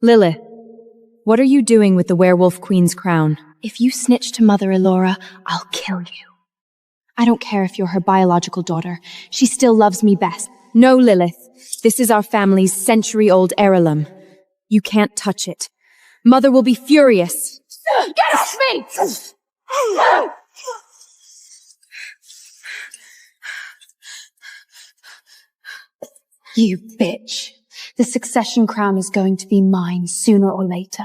Lilith, what are you doing with the werewolf queen's crown? If you snitch to Mother Elora, I'll kill you. I don't care if you're her biological daughter. She still loves me best. No, Lilith. This is our family's century-old heirloom. You can't touch it. Mother will be furious. Get off me! You bitch. The succession crown is going to be mine sooner or later.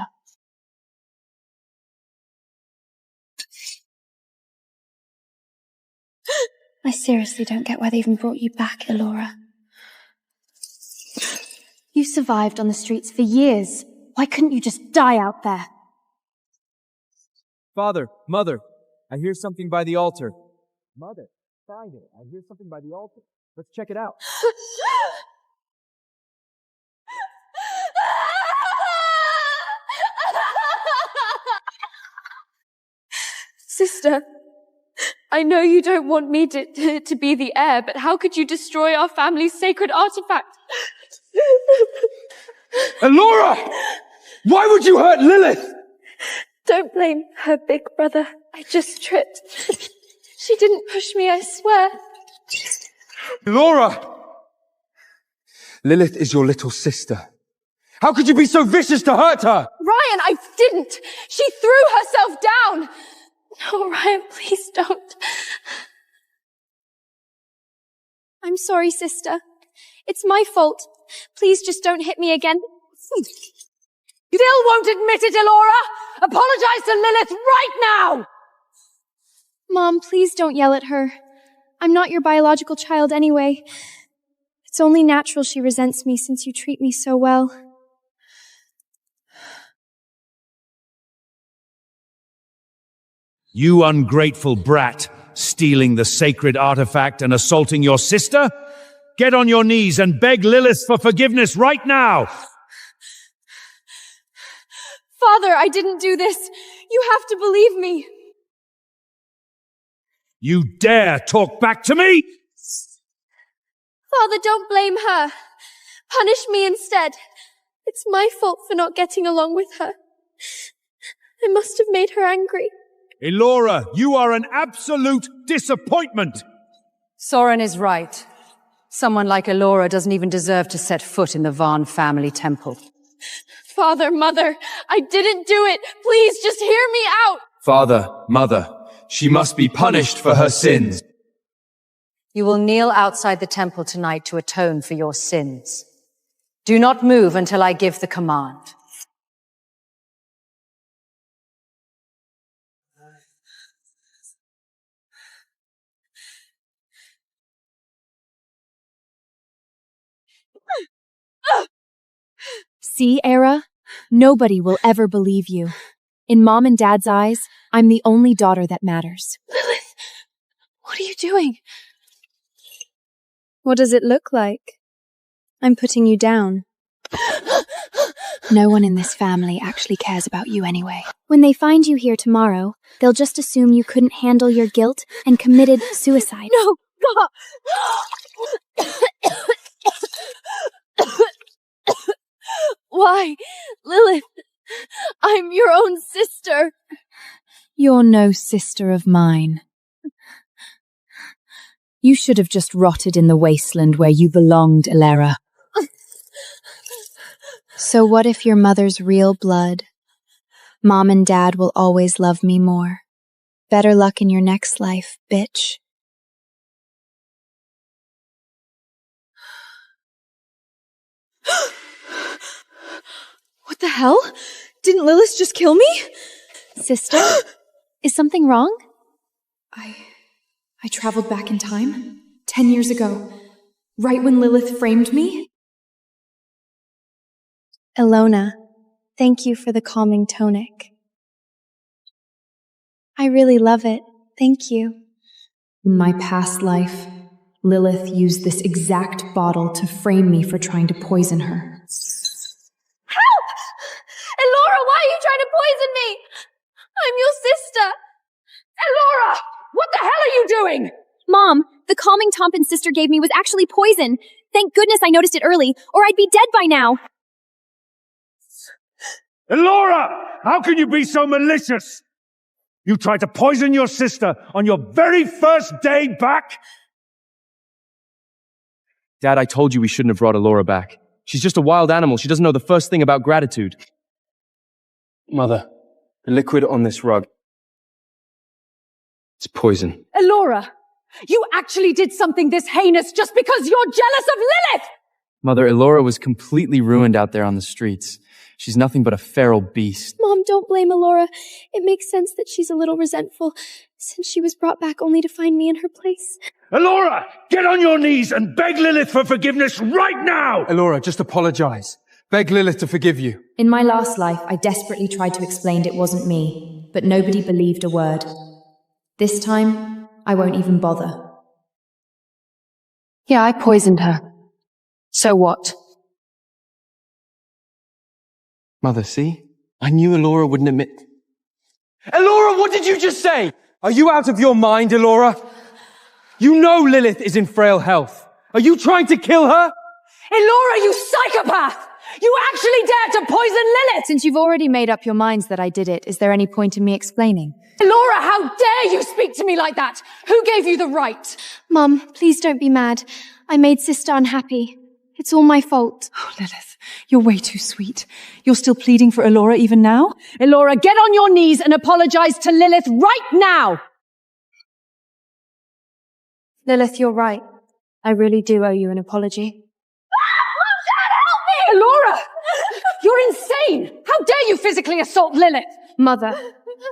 I seriously don't get why they even brought you back, Elora. You survived on the streets for years. Why couldn't you just die out there? Father, Mother, I hear something by the altar. Mother, Father, I hear something by the altar. Let's check it out. Sister, I know you don't want me to be the heir, but how could you destroy our family's sacred artifact? Elora! Why would you hurt Lilith? Don't blame her, big brother. I just tripped. She didn't push me, I swear. Elora! Lilith is your little sister. How could you be so vicious to hurt her? Ryan, I didn't! She threw herself down! No, Ryan, please don't. I'm sorry, sister. It's my fault. Please just don't hit me again. You still won't admit it, Elora! Apologize to Lilith right now! Mom, please don't yell at her. I'm not your biological child anyway. It's only natural she resents me since you treat me so well. You ungrateful brat, stealing the sacred artifact and assaulting your sister? Get on your knees and beg Lilith for forgiveness right now! Father, I didn't do this. You have to believe me. You dare talk back to me? Father, don't blame her. Punish me instead. It's my fault for not getting along with her. I must have made her angry. Elora, you are an absolute disappointment! Soren is right. Someone like Elora doesn't even deserve to set foot in the Vaughn family temple. Father, Mother, I didn't do it. Please, just hear me out. Father, Mother, she must be punished for her sins. You will kneel outside the temple tonight to atone for your sins. Do not move until I give the command. See, Era? Nobody will ever believe you. In Mom and Dad's eyes, I'm the only daughter that matters. Lilith, what are you doing? What does it look like? I'm putting you down. No one in this family actually cares about you anyway. When they find you here tomorrow, they'll just assume you couldn't handle your guilt and committed suicide. No, God! Why? Lilith, I'm your own sister. You're no sister of mine. You should have just rotted in the wasteland where you belonged, Elera. So what if your mother's real blood? Mom and Dad will always love me more. Better luck in your next life, bitch. What the hell? Didn't Lilith just kill me? Sister, is something wrong? I traveled back in time, 10 years ago, right when Lilith framed me. Ilona, thank you for the calming tonic. I really love it. Thank you. In my past life, Lilith used this exact bottle to frame me for trying to poison her. Help! Elora, why are you trying to poison me? I'm your sister. Elora! What the hell are you doing? Mom, the calming Tompin sister gave me was actually poison. Thank goodness I noticed it early, or I'd be dead by now. Elora! How can you be so malicious? You tried to poison your sister on your very first day back? Dad, I told you we shouldn't have brought Elora back. She's just a wild animal. She doesn't know the first thing about gratitude. Mother, the liquid on this rug. It's poison. Elora, you actually did something this heinous just because you're jealous of Lilith! Mother, Elora was completely ruined out there on the streets. She's nothing but a feral beast. Mom, don't blame Elora. It makes sense that she's a little resentful, since she was brought back only to find me in her place. Elora, get on your knees and beg Lilith for forgiveness right now! Elora, just apologize. Beg Lilith to forgive you. In my last life, I desperately tried to explain it wasn't me, but nobody believed a word. This time, I won't even bother. Yeah, I poisoned her. So what? Mother, see? I knew Elora wouldn't admit... Elora, what did you just say? Are you out of your mind, Elora? You know Lilith is in frail health. Are you trying to kill her? Elora, you psychopath! You actually dared to poison Lilith! Since you've already made up your minds that I did it, is there any point in me explaining? Elora, how dare you speak to me like that? Who gave you the right? Mom, please don't be mad. I made Sister unhappy. It's all my fault. Oh, Lilith, you're way too sweet. You're still pleading for Elora even now? Elora, get on your knees and apologize to Lilith right now! Lilith, you're right. I really do owe you an apology. Help me! Elora! You're insane! How dare you physically assault Lilith? Mother,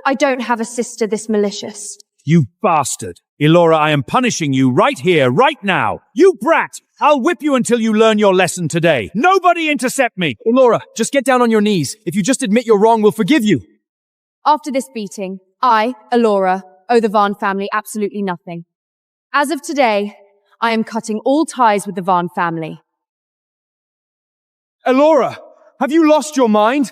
I don't have a sister this malicious. You bastard! Elora, I am punishing you right here, right now! You brat! I'll whip you until you learn your lesson today. Nobody intercept me! Elora, just get down on your knees. If you just admit you're wrong, we'll forgive you. After this beating, I, Elora, owe the Vaughn family absolutely nothing. As of today, I am cutting all ties with the Vaughn family. Elora, have you lost your mind?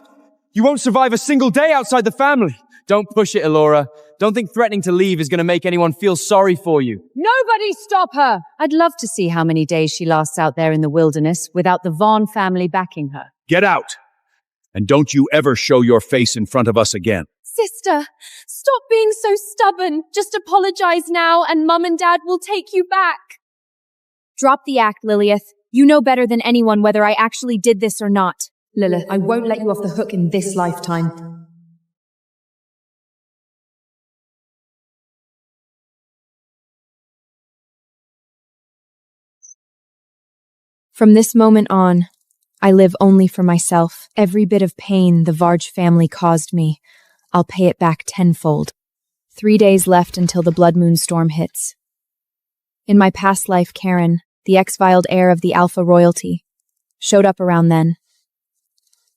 You won't survive a single day outside the family. Don't push it, Elora. Don't think threatening to leave is going to make anyone feel sorry for you. Nobody stop her! I'd love to see how many days she lasts out there in the wilderness without the Vaughn family backing her. Get out! And don't you ever show your face in front of us again. Sister, stop being so stubborn. Just apologize now and Mum and Dad will take you back. Drop the act, Lilith. You know better than anyone whether I actually did this or not. Lilith, I won't let you off the hook in this lifetime. From this moment on, I live only for myself. Every bit of pain the Varge family caused me, I'll pay it back tenfold. 3 days left until the blood moon storm hits. In my past life, Karen, the exiled heir of the Alpha royalty, showed up around then.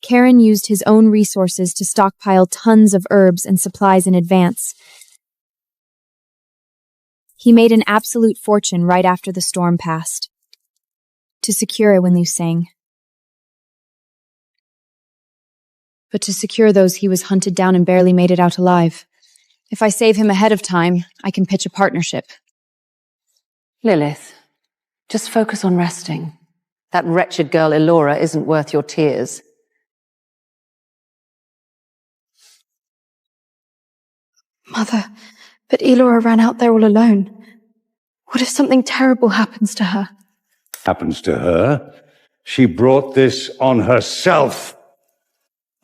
Karen used his own resources to stockpile tons of herbs and supplies in advance. He made an absolute fortune right after the storm passed. To secure when you sang. But to secure those, he was hunted down and barely made it out alive. If I save him ahead of time, I can pitch a partnership. Lilith, just focus on resting. That wretched girl Elora isn't worth your tears. Mother, but Elora ran out there all alone. What if something terrible happens to her? Happens to her? She brought this on herself.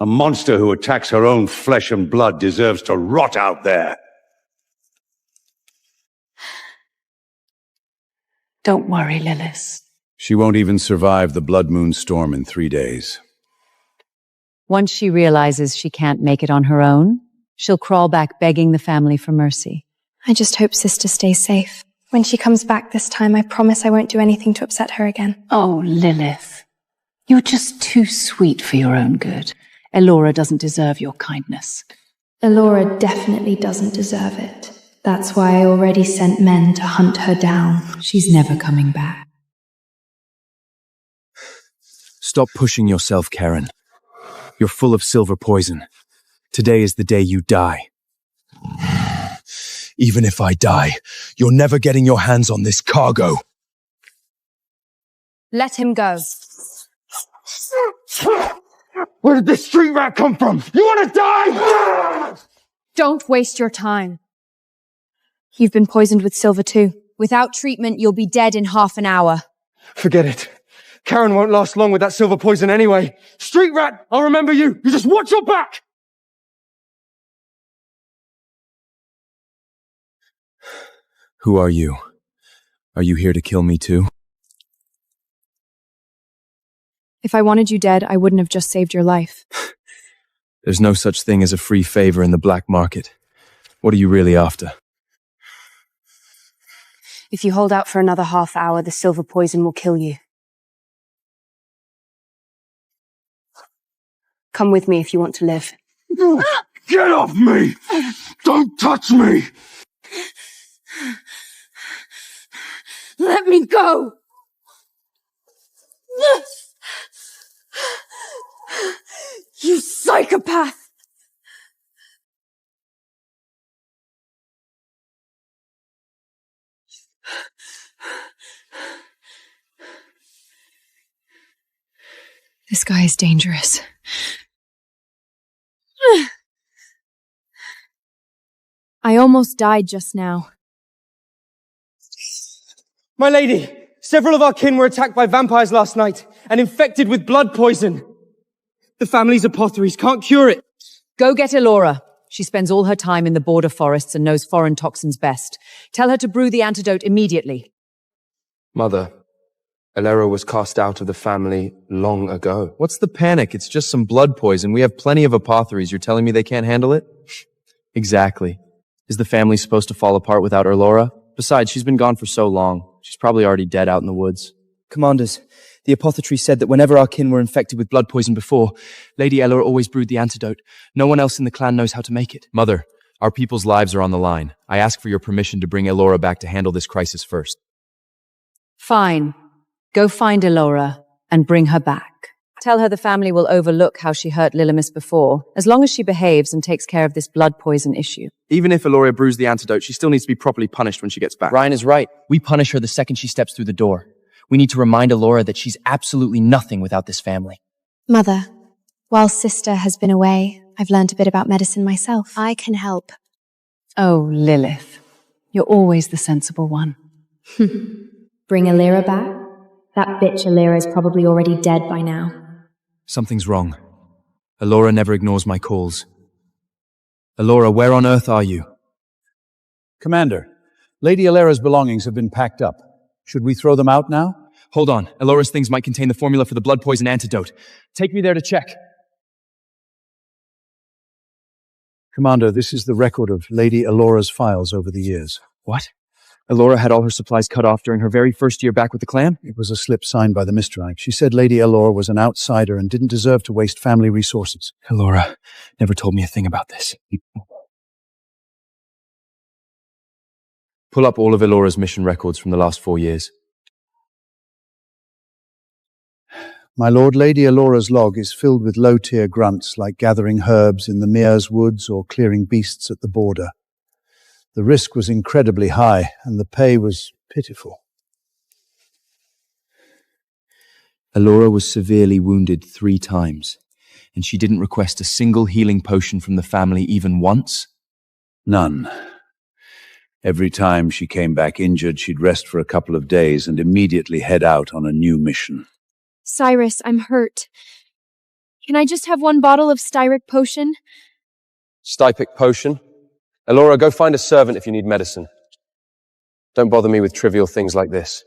A monster who attacks her own flesh and blood deserves to rot out there. Don't worry, Lilith. She won't even survive the blood moon storm in 3 days. Once she realizes she can't make it on her own, she'll crawl back begging the family for mercy. I just hope Sister stays safe. When she comes back this time, I promise I won't do anything to upset her again. Oh, Lilith. You're just too sweet for your own good. Elora doesn't deserve your kindness. Elora definitely doesn't deserve it. That's why I already sent men to hunt her down. She's never coming back. Stop pushing yourself, Karen. You're full of silver poison. Today is the day you die. Even if I die, you're never getting your hands on this cargo. Let him go. Where did this street rat come from? You want to die? Don't waste your time. You've been poisoned with silver too. Without treatment, you'll be dead in half an hour. Forget it. Karen won't last long with that silver poison anyway. Street rat, I'll remember you. You just watch your back. Who are you? Are you here to kill me too? If I wanted you dead, I wouldn't have just saved your life. There's no such thing as a free favor in the black market. What are you really after? If you hold out for another half hour, the silver poison will kill you. Come with me if you want to live. Get off me! Don't touch me! Let me go! You psychopath! This guy is dangerous. I almost died just now. My lady, several of our kin were attacked by vampires last night and infected with blood poison. The family's apothecaries can't cure it. Go get Elora. She spends all her time in the border forests and knows foreign toxins best. Tell her to brew the antidote immediately. Mother, Elora was cast out of the family long ago. What's the panic? It's just some blood poison. We have plenty of apothecaries. You're telling me they can't handle it? Exactly. Is the family supposed to fall apart without Elora? Besides, she's been gone for so long. She's probably already dead out in the woods. Commanders, the apothecary said that whenever our kin were infected with blood poison before, Lady Elora always brewed the antidote. No one else in the clan knows how to make it. Mother, our people's lives are on the line. I ask for your permission to bring Elora back to handle this crisis first. Fine. Go find Elora and bring her back. Tell her the family will overlook how she hurt Lilimus before, as long as she behaves and takes care of this blood poison issue. Even if Elora brews the antidote, she still needs to be properly punished when she gets back. Ryan is right. We punish her the second she steps through the door. We need to remind Elora that she's absolutely nothing without this family. Mother, while sister has been away, I've learned a bit about medicine myself. I can help. Oh, Lilith. You're always the sensible one. Bring Elira back? That bitch Elira is probably already dead by now. Something's wrong. Elora never ignores my calls. Elora, where on earth are you? Commander, Lady Elera's belongings have been packed up. Should we throw them out now? Hold on. Elora's things might contain the formula for the blood poison antidote. Take me there to check. Commander, this is the record of Lady Elora's files over the years. What? Elora had all her supplies cut off during her very first year back with the clan? It was a slip signed by the Mistral. She said Lady Elora was an outsider and didn't deserve to waste family resources. Elora never told me a thing about this. Pull up all of Elora's mission records from the last 4 years. My lord, Lady Elora's log is filled with low-tier grunts like gathering herbs in the Mears woods or clearing beasts at the border. The risk was incredibly high, and the pay was pitiful. Elora was severely wounded 3 times, and she didn't request a single healing potion from the family even once? None. Every time she came back injured, she'd rest for a couple of days and immediately head out on a new mission. Cyrus, I'm hurt. Can I just have 1 bottle of styric potion? Stypic potion? Elora, go find a servant if you need medicine. Don't bother me with trivial things like this.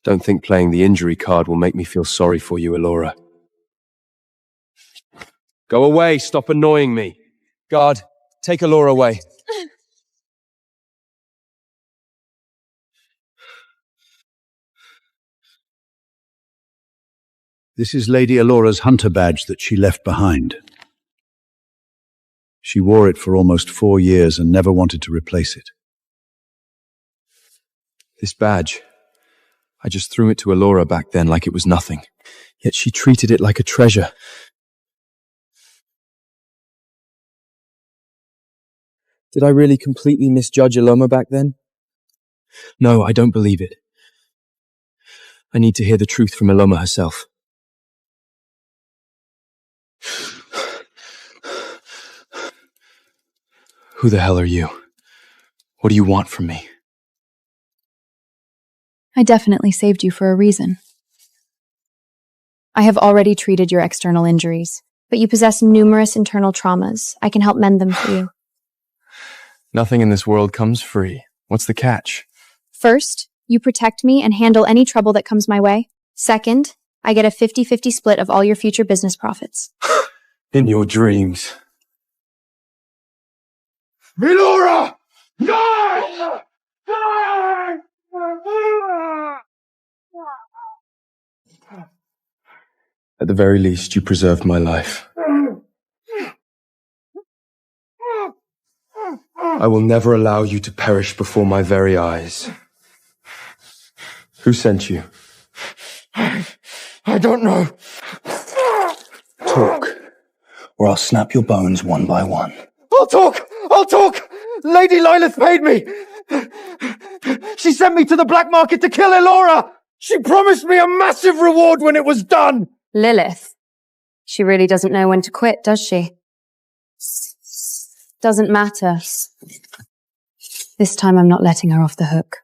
Don't think playing the injury card will make me feel sorry for you, Elora. Go away, stop annoying me. Guard, take Elora away. This is Lady Elora's hunter badge that she left behind. She wore it for almost 4 years and never wanted to replace it. This badge, I just threw it to Elora back then like it was nothing. Yet she treated it like a treasure. Did I really completely misjudge Eloma back then? No, I don't believe it. I need to hear the truth from Eloma herself. Who the hell are you? What do you want from me? I definitely saved you for a reason. I have already treated your external injuries, but you possess numerous internal traumas. I can help mend them for you. Nothing in this world comes free. What's the catch? First, you protect me and handle any trouble that comes my way. Second, I get a 50-50 split of all your future business profits. In your dreams. Elora! Die! Die! At the very least, you preserved my life. I will never allow you to perish before my very eyes. Who sent you? I don't know. Talk, or I'll snap your bones one by one. I'll talk! I'll talk! Lady Lilith paid me! She sent me to the black market to kill Elora! She promised me a massive reward when it was done! Lilith. She really doesn't know when to quit, does she? Doesn't matter. This time I'm not letting her off the hook.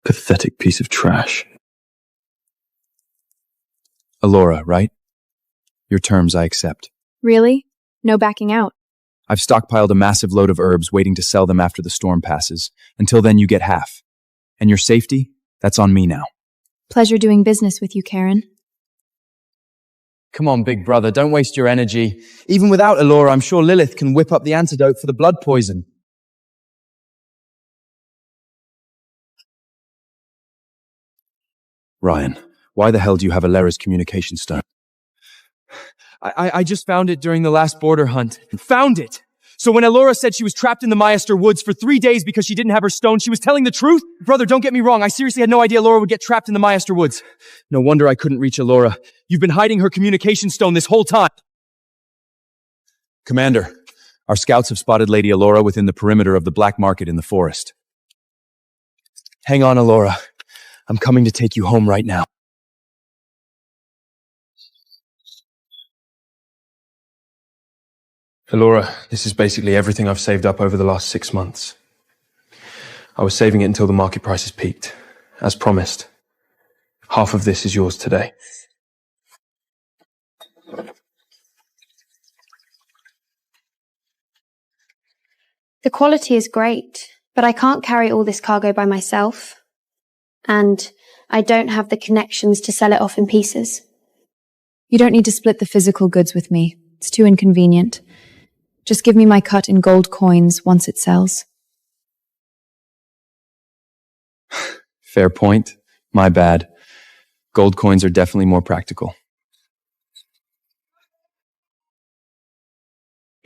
Pathetic piece of trash. Elora, right? Your terms I accept. Really? No backing out. I've stockpiled a massive load of herbs waiting to sell them after the storm passes. Until then, you get half. And your safety? That's on me now. Pleasure doing business with you, Karen. Come on, big brother, don't waste your energy. Even without Elora, I'm sure Lilith can whip up the antidote for the blood poison. Ryan, why the hell do you have Elera's communication stone? I just found it during the last border hunt. Found it! So when Elora said she was trapped in the Maester woods for 3 days because she didn't have her stone, she was telling the truth? Brother, don't get me wrong. I seriously had no idea Elora would get trapped in the Maester woods. No wonder I couldn't reach Elora. You've been hiding her communication stone this whole time. Commander, our scouts have spotted Lady Elora within the perimeter of the black market in the forest. Hang on, Elora. I'm coming to take you home right now. Elora, this is basically everything I've saved up over the last 6 months. I was saving it until the market prices peaked. As promised, half of this is yours today. The quality is great, but I can't carry all this cargo by myself. And I don't have the connections to sell it off in pieces. You don't need to split the physical goods with me. It's too inconvenient. Just give me my cut in gold coins once it sells. Fair point. My bad. Gold coins are definitely more practical.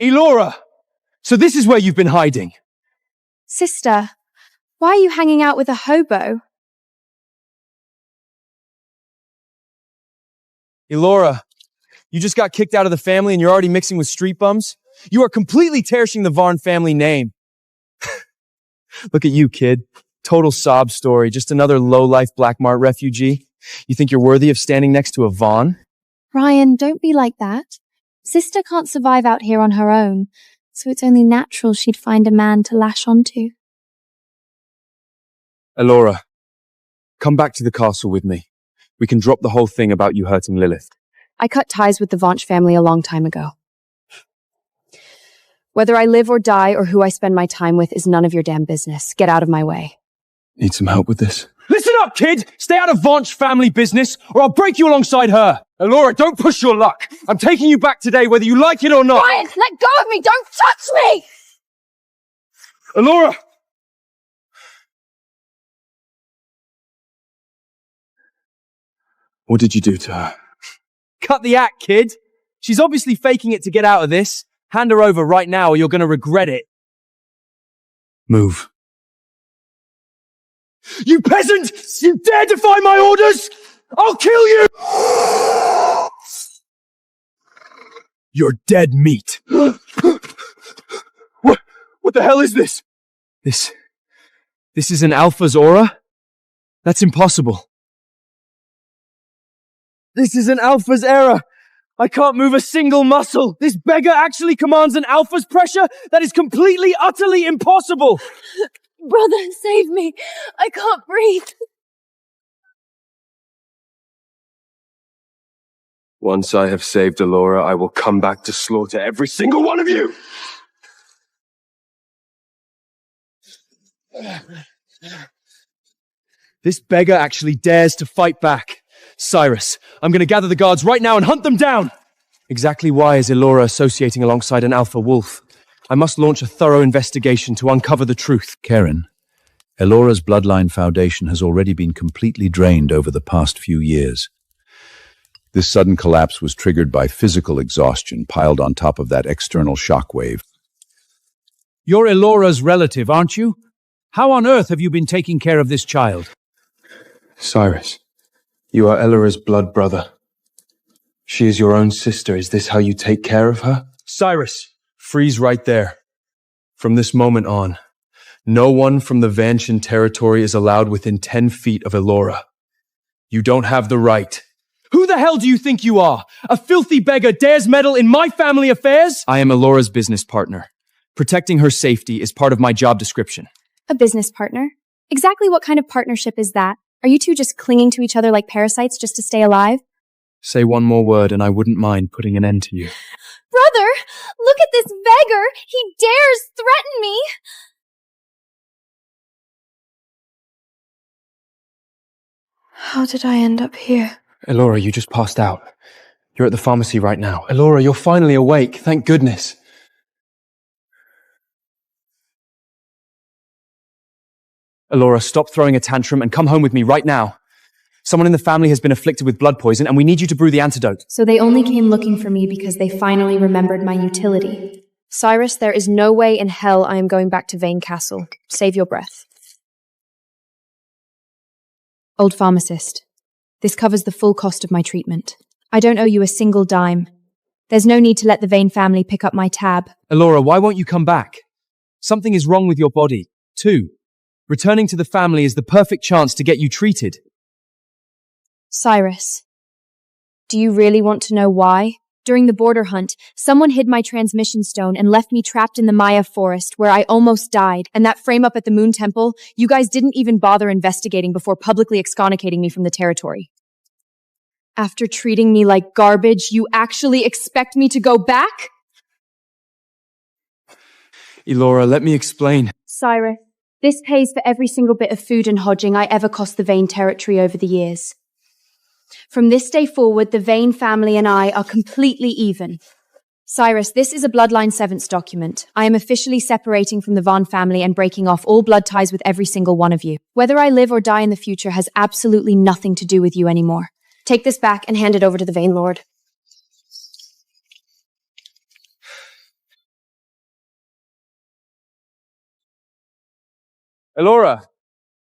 Elora! So this is where you've been hiding? Sister, why are you hanging out with a hobo? Elora, you just got kicked out of the family and you're already mixing with street bums? You are completely terrorishing the Varn family name. Look at you, kid. Total sob story. Just another low-life Black Mart refugee. You think you're worthy of standing next to a Vaughn? Ryan, don't be like that. Sister can't survive out here on her own, so it's only natural she'd find a man to lash onto. Elora, come back to the castle with me. We can drop the whole thing about you hurting Lilith. I cut ties with the Vaunch family a long time ago. Whether I live or die or who I spend my time with is none of your damn business. Get out of my way. Need some help with this? Listen up, kid! Stay out of Vaunch family business, or I'll break you alongside her! Elora, don't push your luck! I'm taking you back today, whether you like it or not! Ryan, let go of me! Don't touch me! Elora! What did you do to her? Cut the act, kid! She's obviously faking it to get out of this. Hand her over right now or you're gonna regret it. Move. You peasant! You dare defy my orders! I'll kill you! You're dead meat. What the hell is this? This is an Alpha's aura? That's impossible. This is an Alpha's error. I can't move a single muscle. This beggar actually commands an alpha's pressure that is completely, utterly impossible. Brother, save me. I can't breathe. Once I have saved Elora, I will come back to slaughter every single one of you! This beggar actually dares to fight back. Cyrus, I'm going to gather the guards right now and hunt them down! Exactly why is Elora associating alongside an alpha wolf? I must launch a thorough investigation to uncover the truth. Karen, Elora's bloodline foundation has already been completely drained over the past few years. This sudden collapse was triggered by physical exhaustion piled on top of that external shockwave. You're Elora's relative, aren't you? How on earth have you been taking care of this child? Cyrus, you are Elora's blood brother. She is your own sister. Is this how you take care of her? Cyrus, freeze right there. From this moment on, no one from the Vanshan territory is allowed within 10 feet of Elora. You don't have the right. Who the hell do you think you are? A filthy beggar dares meddle in my family affairs? I am Elora's business partner. Protecting her safety is part of my job description. A business partner? Exactly what kind of partnership is that? Are you two just clinging to each other like parasites just to stay alive? Say one more word and I wouldn't mind putting an end to you. Brother, look at this beggar! He dares threaten me! How did I end up here? Elora, you just passed out. You're at the pharmacy right now. Elora, you're finally awake. Thank goodness. Elora, stop throwing a tantrum and come home with me right now. Someone in the family has been afflicted with blood poison and we need you to brew the antidote. So they only came looking for me because they finally remembered my utility. Cyrus, there is no way in hell I am going back to Vane Castle. Save your breath. Old pharmacist, this covers the full cost of my treatment. I don't owe you a single dime. There's no need to let the Vane family pick up my tab. Elora, why won't you come back? Something is wrong with your body, too. Returning to the family is the perfect chance to get you treated. Cyrus, do you really want to know why? During the border hunt, someone hid my transmission stone and left me trapped in the Maya forest where I almost died. And that frame up at the Moon Temple, you guys didn't even bother investigating before publicly excommunicating me from the territory. After treating me like garbage, you actually expect me to go back? Elora, let me explain. Cyrus, this pays for every single bit of food and lodging I ever cost the Vane territory over the years. From this day forward, the Vane family and I are completely even. Cyrus, this is a Bloodline Severance document. I am officially separating from the Vaughn family and breaking off all blood ties with every single one of you. Whether I live or die in the future has absolutely nothing to do with you anymore. Take this back and hand it over to the Vane Lord. Elora,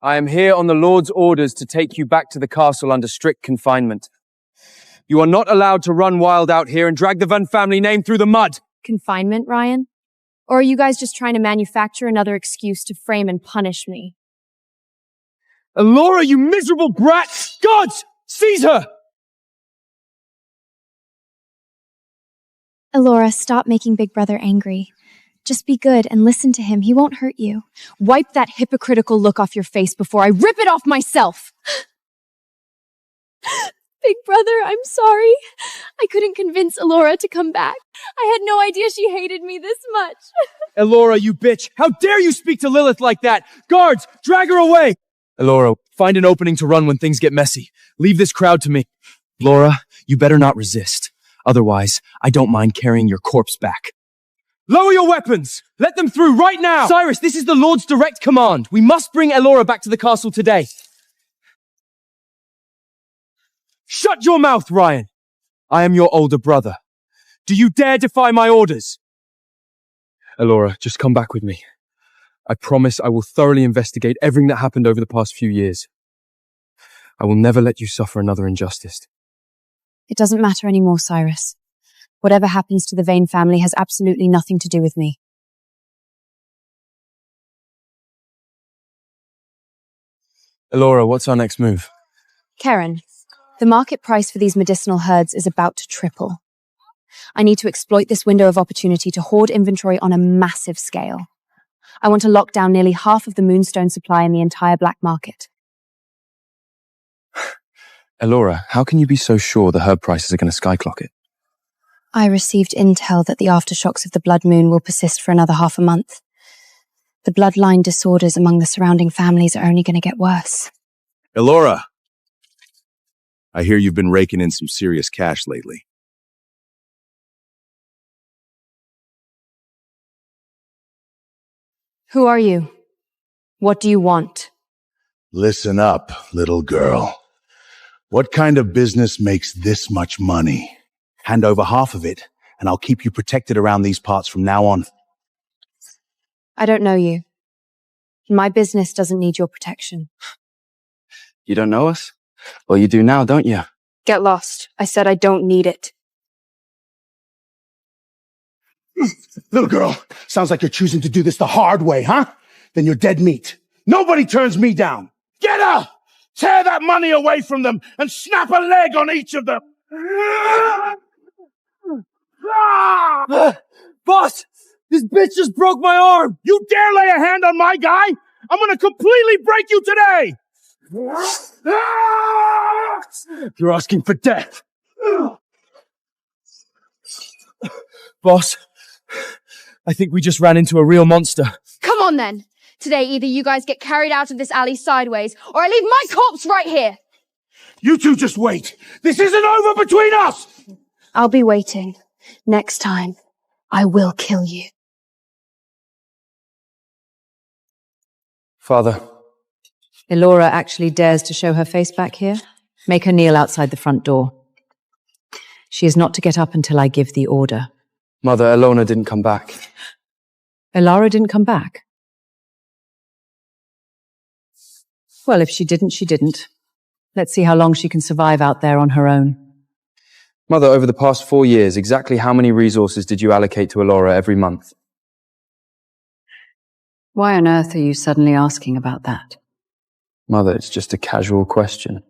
I am here on the Lord's orders to take you back to the castle under strict confinement. You are not allowed to run wild out here and drag the Van family name through the mud. Confinement, Ryan? Or are you guys just trying to manufacture another excuse to frame and punish me? Elora, you miserable brat! Guards! Seize her! Elora, stop making Big Brother angry. Just be good and listen to him. He won't hurt you. Wipe that hypocritical look off your face before I rip it off myself! Big Brother, I'm sorry. I couldn't convince Elora to come back. I had no idea she hated me this much. Elora, you bitch! How dare you speak to Lilith like that? Guards, drag her away! Elora, find an opening to run when things get messy. Leave this crowd to me. Laura, you better not resist. Otherwise, I don't mind carrying your corpse back. Lower your weapons! Let them through right now! Cyrus, this is the Lord's direct command. We must bring Elora back to the castle today. Shut your mouth, Ryan! I am your older brother. Do you dare defy my orders? Elora, just come back with me. I promise I will thoroughly investigate everything that happened over the past few years. I will never let you suffer another injustice. It doesn't matter anymore, Cyrus. Whatever happens to the Vane family has absolutely nothing to do with me. Elora, what's our next move? Karen, the market price for these medicinal herbs is about to triple. I need to exploit this window of opportunity to hoard inventory on a massive scale. I want to lock down nearly half of the moonstone supply in the entire black market. Elora, how can you be so sure the herb prices are going to skyclock it? I received intel that the aftershocks of the blood moon will persist for another half a month. The bloodline disorders among the surrounding families are only going to get worse. Elora, I hear you've been raking in some serious cash lately. Who are you? What do you want? Listen up, little girl. What kind of business makes this much money? Hand over half of it, and I'll keep you protected around these parts from now on. I don't know you. My business doesn't need your protection. You don't know us? Well, you do now, don't you? Get lost. I said I don't need it. Little girl, sounds like you're choosing to do this the hard way, huh? Then you're dead meat. Nobody turns me down. Get her! Tear that money away from them and snap a leg on each of them! Boss! This bitch just broke my arm! You dare lay a hand on my guy? I'm gonna completely break you today! You're asking for death. Boss, I think we just ran into a real monster. Come on then! Today either you guys get carried out of this alley sideways, or I leave my corpse right here! You two just wait! This isn't over between us! I'll be waiting. Next time, I will kill you. Father. Elora actually dares to show her face back here? Make her kneel outside the front door. She is not to get up until I give the order. Mother, Elona didn't come back. Elara didn't come back? Well, if she didn't, she didn't. Let's see how long she can survive out there on her own. Mother, over the past 4 years, exactly how many resources did you allocate to Elora every month? Why on earth are you suddenly asking about that? Mother, it's just a casual question.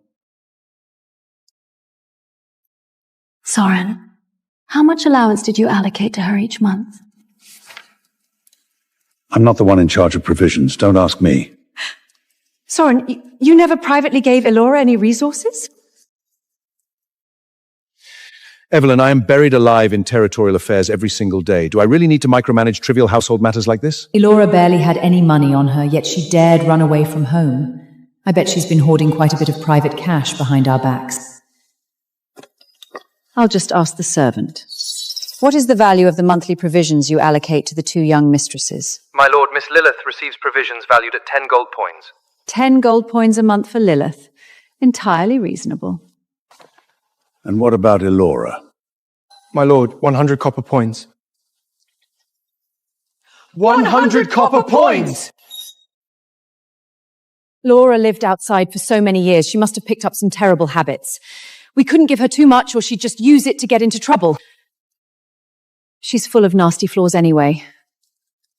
Soren, how much allowance did you allocate to her each month? I'm not the one in charge of provisions. Don't ask me. Soren, you never privately gave Elora any resources? Evelyn, I am buried alive in territorial affairs every single day. Do I really need to micromanage trivial household matters like this? Elora barely had any money on her, yet she dared run away from home. I bet she's been hoarding quite a bit of private cash behind our backs. I'll just ask the servant. What is the value of the monthly provisions you allocate to the 2 young mistresses? My lord, Miss Lilith receives provisions valued at 10 gold coins. 10 gold coins a month for Lilith. Entirely reasonable. And what about Elora? My lord, 100 copper points. 100 copper points! Laura lived outside for so many years, she must have picked up some terrible habits. We couldn't give her too much or she'd just use it to get into trouble. She's full of nasty flaws anyway.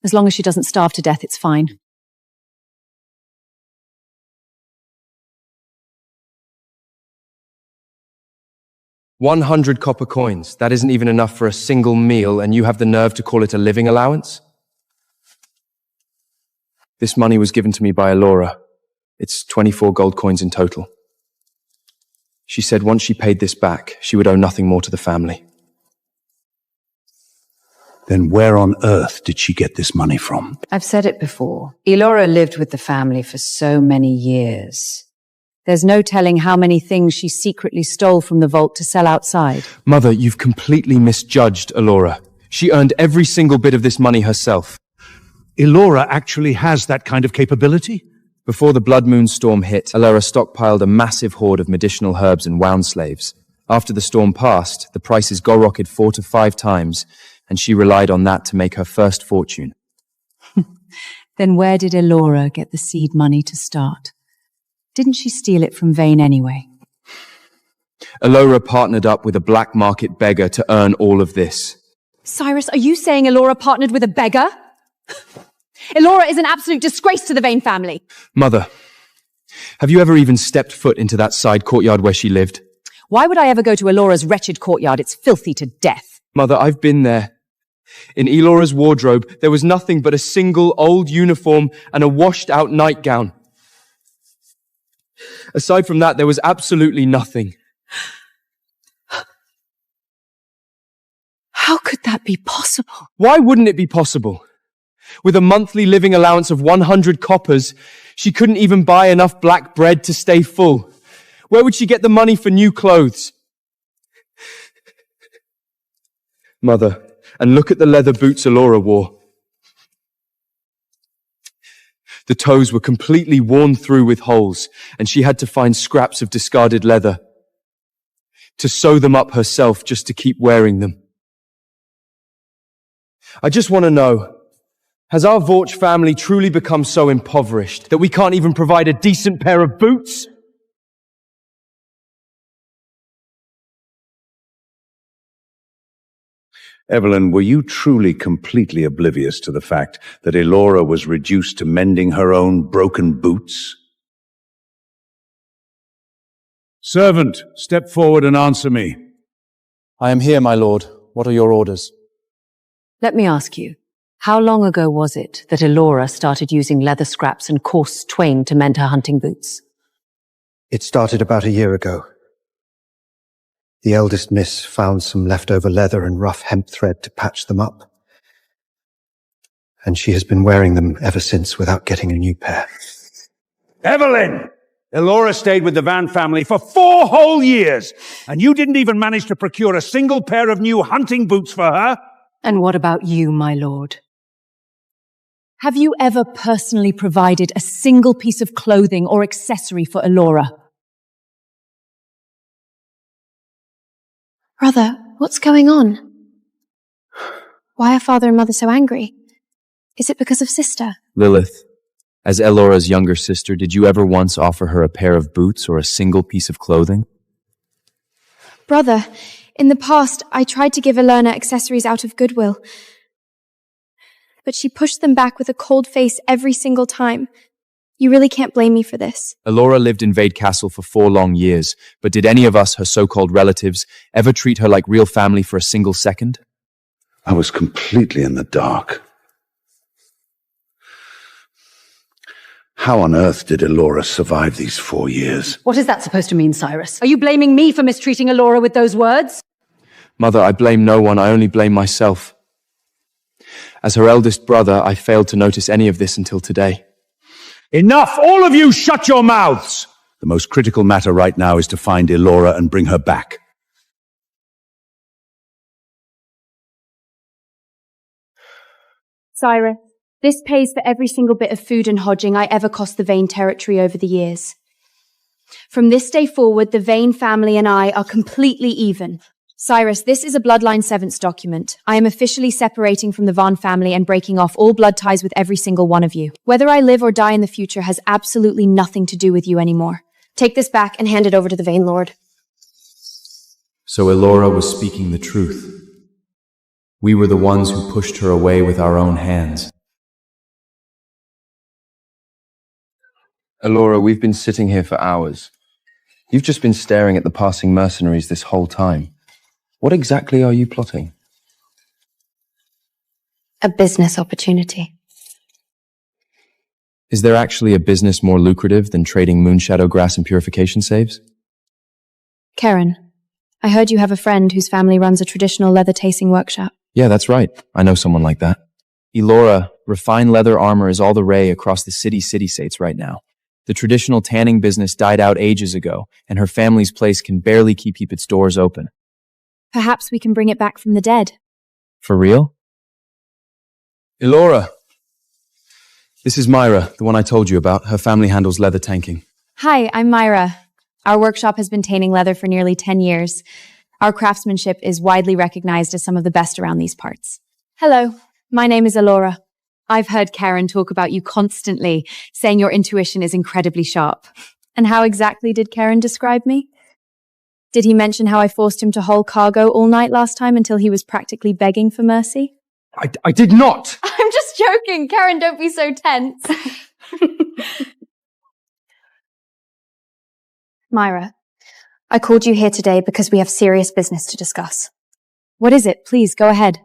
As long as she doesn't starve to death, it's fine. $100 copper coins. That isn't even enough for a single meal, and you have the nerve to call it a living allowance? This money was given to me by Elora. It's 24 gold coins in total. She said once she paid this back, she would owe nothing more to the family. Then where on earth did she get this money from? I've said it before. Elora lived with the family for so many years. There's no telling how many things she secretly stole from the vault to sell outside. Mother, you've completely misjudged Elora. She earned every single bit of this money herself. Elora actually has that kind of capability? Before the Blood Moon storm hit, Elora stockpiled a massive hoard of medicinal herbs and wound slaves. After the storm passed, the prices skyrocketed 4 to 5 times, and she relied on that to make her first fortune. Then where did Elora get the seed money to start? Didn't she steal it from Vane anyway? Elora partnered up with a black market beggar to earn all of this. Cyrus, are you saying Elora partnered with a beggar? Elora is an absolute disgrace to the Vane family. Mother, have you ever even stepped foot into that side courtyard where she lived? Why would I ever go to Elora's wretched courtyard? It's filthy to death. Mother, I've been there. In Elora's wardrobe, there was nothing but a single old uniform and a washed-out nightgown. Aside from that, there was absolutely nothing. How could that be possible? Why wouldn't it be possible? With a monthly living allowance of 100 coppers, she couldn't even buy enough black bread to stay full. Where would she get the money for new clothes? Mother, and look at the leather boots Elora wore. The toes were completely worn through with holes, and she had to find scraps of discarded leather to sew them up herself just to keep wearing them. I just want to know, has our Vorch family truly become so impoverished that we can't even provide a decent pair of boots? Evelyn, were you truly completely oblivious to the fact that Elora was reduced to mending her own broken boots? Servant, step forward and answer me. I am here, my lord. What are your orders? Let me ask you, how long ago was it that Elora started using leather scraps and coarse twain to mend her hunting boots? It started about a year ago. The eldest miss found some leftover leather and rough hemp thread to patch them up. And she has been wearing them ever since without getting a new pair. Evelyn! Elora stayed with the Van family for 4 whole years, and you didn't even manage to procure a single pair of new hunting boots for her? And what about you, my lord? Have you ever personally provided a single piece of clothing or accessory for Elora? Brother, what's going on? Why are father and mother so angry? Is it because of sister? Lilith, as Elora's younger sister, did you ever once offer her a pair of boots or a single piece of clothing? Brother, in the past, I tried to give Elena accessories out of goodwill. But she pushed them back with a cold face every single time. You really can't blame me for this. Elora lived in Vade Castle for 4 long years, but did any of us, her so-called relatives, ever treat her like real family for a single second? I was completely in the dark. How on earth did Elora survive these 4 years? What is that supposed to mean, Cyrus? Are you blaming me for mistreating Elora with those words? Mother, I blame no one. I only blame myself. As her eldest brother, I failed to notice any of this until today. Enough! All of you shut your mouths! The most critical matter right now is to find Elora and bring her back. Cyrus, this pays for every single bit of food and hodging I ever cost the Vane territory over the years. From this day forward, the Vane family and I are completely even. Cyrus, this is a Bloodline Severance document. I am officially separating from the Vaughn family and breaking off all blood ties with every single one of you. Whether I live or die in the future has absolutely nothing to do with you anymore. Take this back and hand it over to the Vane Lord. So Elora was speaking the truth. We were the ones who pushed her away with our own hands. Elora, we've been sitting here for hours. You've just been staring at the passing mercenaries this whole time. What exactly are you plotting? A business opportunity. Is there actually a business more lucrative than trading moonshadow grass and purification saves? Karen, I heard you have a friend whose family runs a traditional leather tasting workshop. Yeah, that's right. I know someone like that. Elora, refined leather armor is all the rage across the city-states right now. The traditional tanning business died out ages ago, and her family's place can barely keep its doors open. Perhaps we can bring it back from the dead. For real? Elora! This is Myra, the one I told you about. Her family handles leather tanking. Hi, I'm Myra. Our workshop has been tanning leather for nearly 10 years. Our craftsmanship is widely recognized as some of the best around these parts. Hello, my name is Elora. I've heard Karen talk about you constantly, saying your intuition is incredibly sharp. And how exactly did Karen describe me? Did he mention how I forced him to haul cargo all night last time until he was practically begging for mercy? I did not! I'm just joking! Karen, don't be so tense! Myra, I called you here today because we have serious business to discuss. What is it? Please, go ahead.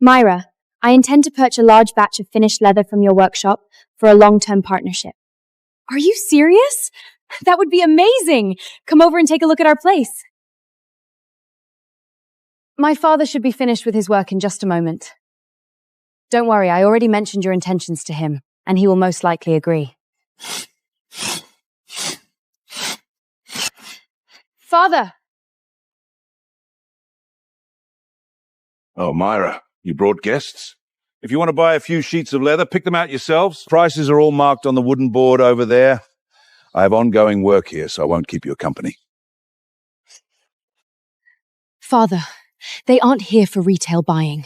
Myra, I intend to purchase a large batch of finished leather from your workshop for a long-term partnership. Are you serious? That would be amazing! Come over and take a look at our place. My father should be finished with his work in just a moment. Don't worry, I already mentioned your intentions to him, and he will most likely agree. Father! Oh, Myra, you brought guests? If you want to buy a few sheets of leather, pick them out yourselves. Prices are all marked on the wooden board over there. I have ongoing work here, so I won't keep you company. Father, they aren't here for retail buying.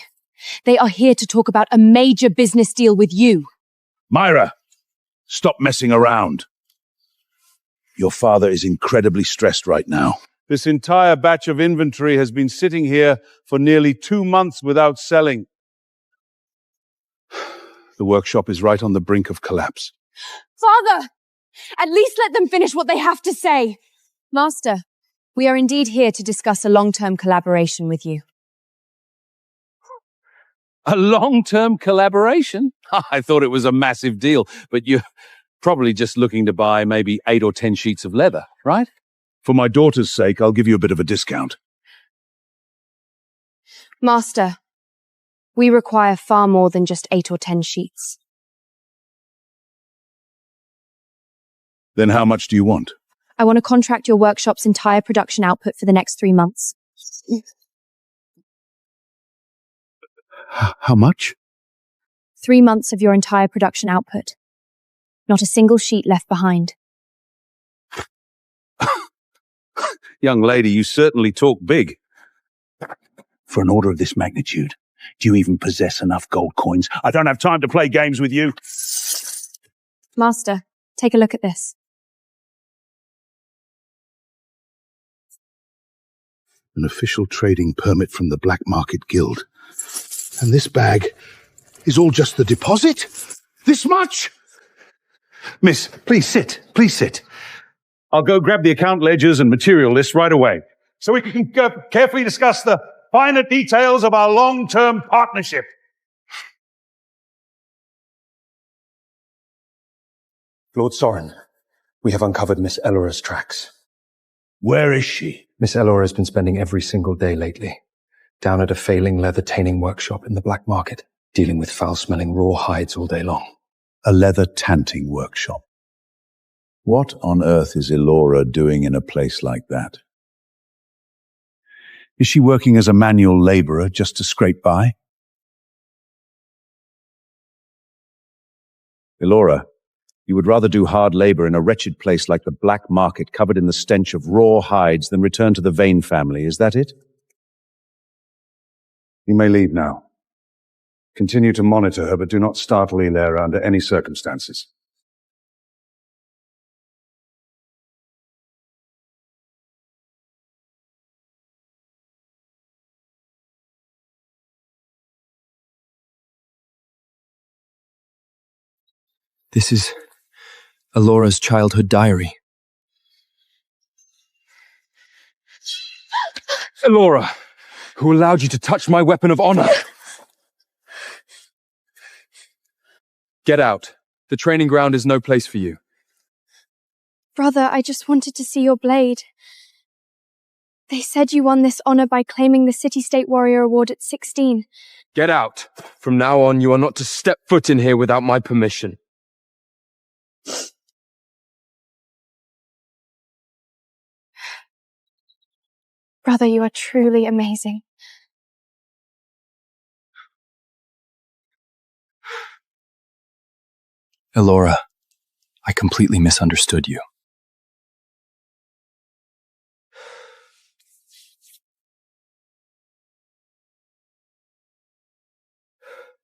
They are here to talk about a major business deal with you. Myra, stop messing around. Your father is incredibly stressed right now. This entire batch of inventory has been sitting here for nearly 2 months without selling. The workshop is right on the brink of collapse. Father! At least let them finish what they have to say. Master, we are indeed here to discuss a long-term collaboration with you. A long-term collaboration? I thought it was a massive deal, but you're probably just looking to buy maybe 8 or 10 sheets of leather, right? For my daughter's sake, I'll give you a bit of a discount. Master, we require far more than just 8 or 10 sheets. Then how much do you want? I want to contract your workshop's entire production output for the next 3 months. How much? 3 months of your entire production output. Not a single sheet left behind. Young lady, you certainly talk big. For an order of this magnitude, do you even possess enough gold coins? I don't have time to play games with you. Master, take a look at this. An official trading permit from the Black Market Guild. And this bag is all just the deposit? This much? Miss, please sit. Please sit. I'll go grab the account ledgers and material list right away, so we can carefully discuss the finer details of our long-term partnership. Lord Soren, we have uncovered Miss Elora's tracks. Where is she? Miss Elora has been spending every single day lately down at a failing leather tanning workshop in the black market, dealing with foul-smelling raw hides all day long. A leather tanting workshop. What on earth is Elora doing in a place like that? Is she working as a manual laborer just to scrape by? Elora, you would rather do hard labor in a wretched place like the black market covered in the stench of raw hides than return to the Vane family, is that it? You may leave now. Continue to monitor her, but do not startle Elora under any circumstances. This is Elora's childhood diary. Elora, who allowed you to touch my weapon of honor? Get out. The training ground is no place for you. Brother, I just wanted to see your blade. They said you won this honor by claiming the City-State Warrior Award at 16. Get out. From now on, you are not to step foot in here without my permission. Brother, you are truly amazing. Elora, I completely misunderstood you.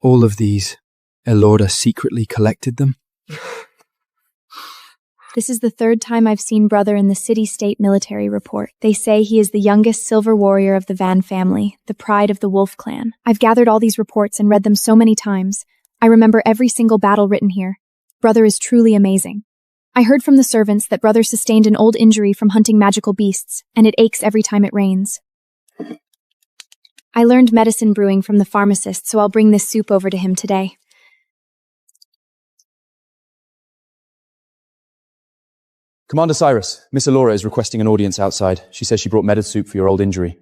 All of these, Elora secretly collected them? This is the 3rd time I've seen Brother in the City-State Military Report. They say he is the youngest silver warrior of the Van family, the pride of the Wolf clan. I've gathered all these reports and read them so many times. I remember every single battle written here. Brother is truly amazing. I heard from the servants that Brother sustained an old injury from hunting magical beasts, and it aches every time it rains. I learned medicine brewing from the pharmacist, so I'll bring this soup over to him today. Commander Cyrus, Miss Elora is requesting an audience outside. She says she brought medisoup for your old injury.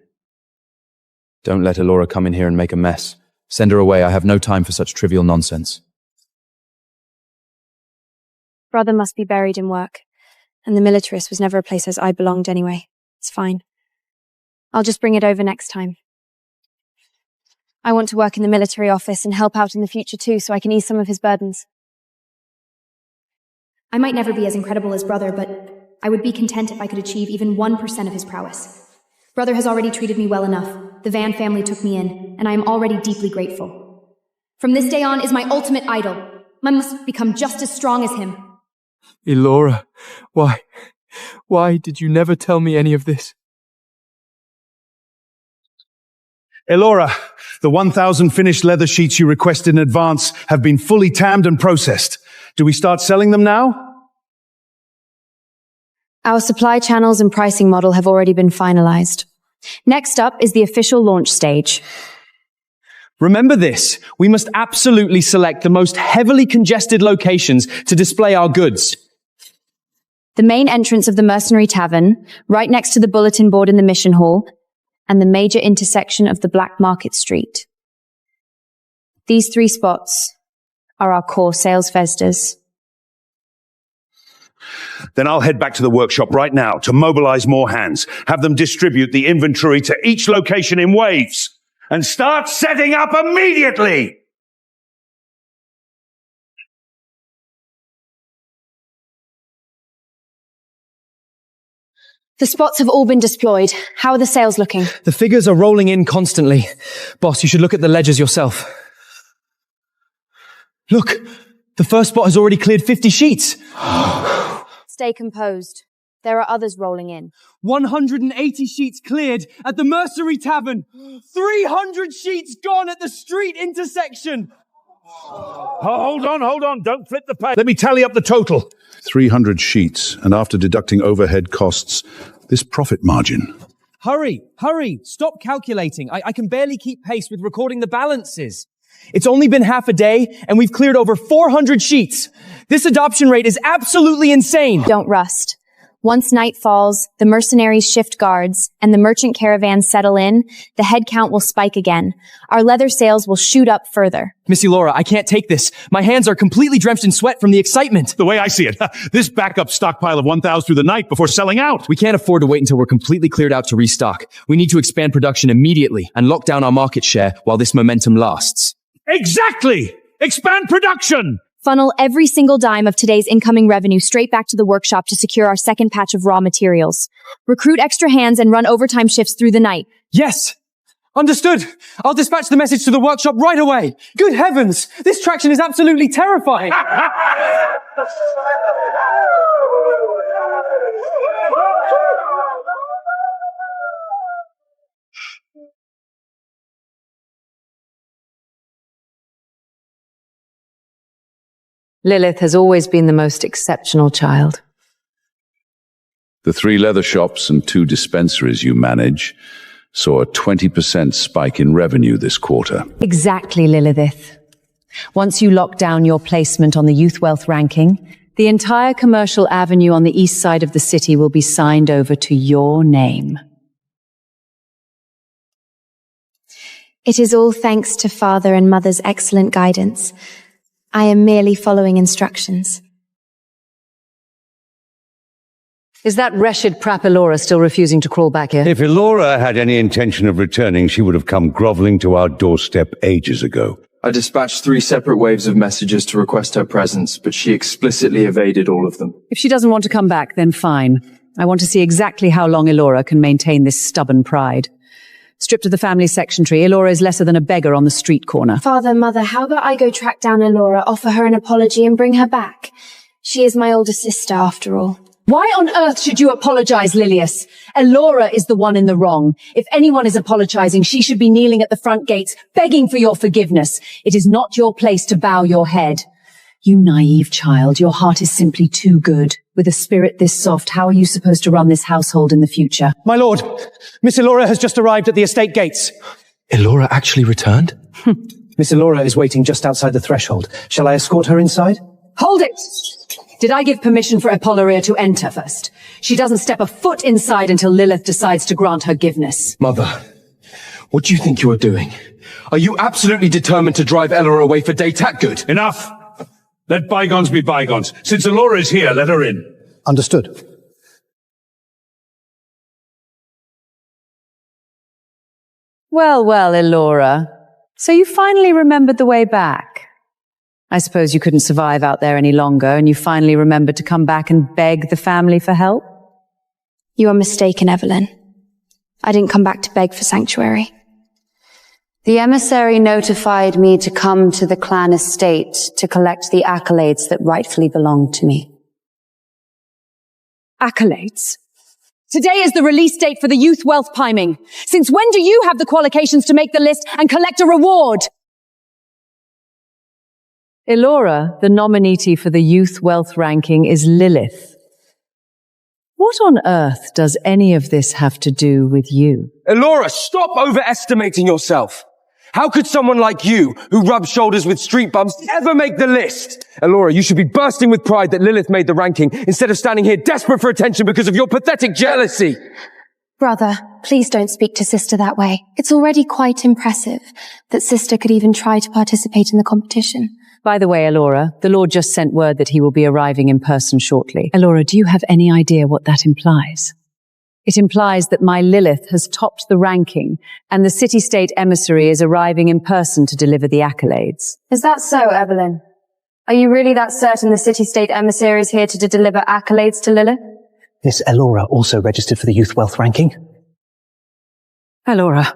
Don't let Elora come in here and make a mess. Send her away. I have no time for such trivial nonsense. Brother must be buried in work, and the militarist was never a place as I belonged anyway. It's fine. I'll just bring it over next time. I want to work in the military office and help out in the future too, so I can ease some of his burdens. I might never be as incredible as Brother, but I would be content if I could achieve even 1% of his prowess. Brother has already treated me well enough. The Van family took me in, and I am already deeply grateful. From this day on is my ultimate idol. I must become just as strong as him. Elora, why did you never tell me any of this? Elora, the 1,000 finished leather sheets you requested in advance have been fully tanned and processed. Do we start selling them now? Our supply channels and pricing model have already been finalized. Next up is the official launch stage. Remember this, we must absolutely select the most heavily congested locations to display our goods. The main entrance of the Mercenary Tavern, right next to the bulletin board in the mission hall, and the major intersection of the Black Market Street. These 3 spots are our core sales festas. Then I'll head back to the workshop right now to mobilize more hands, have them distribute the inventory to each location in waves, and start setting up immediately! The spots have all been deployed. How are the sales looking? The figures are rolling in constantly. Boss, you should look at the ledgers yourself. Look, the first spot has already cleared 50 sheets. Stay composed. There are others rolling in. 180 sheets cleared at the Mercenary Tavern. 300 sheets gone at the street intersection. Hold on. Don't flip the page. Let me tally up the total. 300 sheets, and after deducting overhead costs, this profit margin. Hurry. Stop calculating. I can barely keep pace with recording the balances. It's only been half a day, and we've cleared over 400 sheets. This adoption rate is absolutely insane. Don't rust. Once night falls, the mercenaries shift guards, and the merchant caravans settle in, the head count will spike again. Our leather sales will shoot up further. Miss Elora, I can't take this. My hands are completely drenched in sweat from the excitement. The way I see it, this backup stockpile of 1,000 through the night before selling out. We can't afford to wait until we're completely cleared out to restock. We need to expand production immediately and lock down our market share while this momentum lasts. Exactly! Expand production! Funnel every single dime of today's incoming revenue straight back to the workshop to secure our second patch of raw materials. Recruit extra hands and run overtime shifts through the night. Yes! Understood! I'll dispatch the message to the workshop right away! Good heavens! This traction is absolutely terrifying! Lilith has always been the most exceptional child. The 3 leather shops and 2 dispensaries you manage saw a 20% spike in revenue this quarter. Exactly, Lilith. Once you lock down your placement on the Youth Wealth ranking, the entire commercial avenue on the east side of the city will be signed over to your name. It is all thanks to Father and Mother's excellent guidance. I am merely following instructions. Is that wretched prap Elora still refusing to crawl back here? If Elora had any intention of returning, she would have come groveling to our doorstep ages ago. I dispatched 3 separate waves of messages to request her presence, but she explicitly evaded all of them. If she doesn't want to come back, then fine. I want to see exactly how long Elora can maintain this stubborn pride. Stripped of the family section tree, Elora is lesser than a beggar on the street corner. Father, Mother, how about I go track down Elora, offer her an apology and bring her back? She is my older sister, after all. Why on earth should you apologize, Lilius? Elora is the one in the wrong. If anyone is apologizing, she should be kneeling at the front gates, begging for your forgiveness. It is not your place to bow your head. You naive child, your heart is simply too good. With a spirit this soft, how are you supposed to run this household in the future? My lord, Miss Elora has just arrived at the estate gates. Elora actually returned? Miss Elora is waiting just outside the threshold. Shall I escort her inside? Hold it! Did I give permission for Apolloria to enter first? She doesn't step a foot inside until Lilith decides to grant her giveness. Mother, what do you think you are doing? Are you absolutely determined to drive Elora away for Daytat good? Enough! Let bygones be bygones. Since Elora is here, let her in. Understood. Well, Elora. So you finally remembered the way back. I suppose you couldn't survive out there any longer, and you finally remembered to come back and beg the family for help? You are mistaken, Evelyn. I didn't come back to beg for sanctuary. The emissary notified me to come to the clan estate to collect the accolades that rightfully belong to me. Accolades? Today is the release date for the youth wealth priming. Since when do you have the qualifications to make the list and collect a reward? Elora, the nominee for the youth wealth ranking, is Lilith. What on earth does any of this have to do with you? Elora, stop overestimating yourself. How could someone like you, who rubs shoulders with street bums, ever make the list? Elora, you should be bursting with pride that Lilith made the ranking instead of standing here desperate for attention because of your pathetic jealousy. Brother, please don't speak to sister that way. It's already quite impressive that sister could even try to participate in the competition. By the way, Elora, the Lord just sent word that he will be arriving in person shortly. Elora, do you have any idea what that implies? It implies that my Lilith has topped the ranking, and the city-state emissary is arriving in person to deliver the accolades. Is that so, Evelyn? Are you really that certain the city-state emissary is here to deliver accolades to Lilith? Miss Elora also registered for the youth wealth ranking. Elora,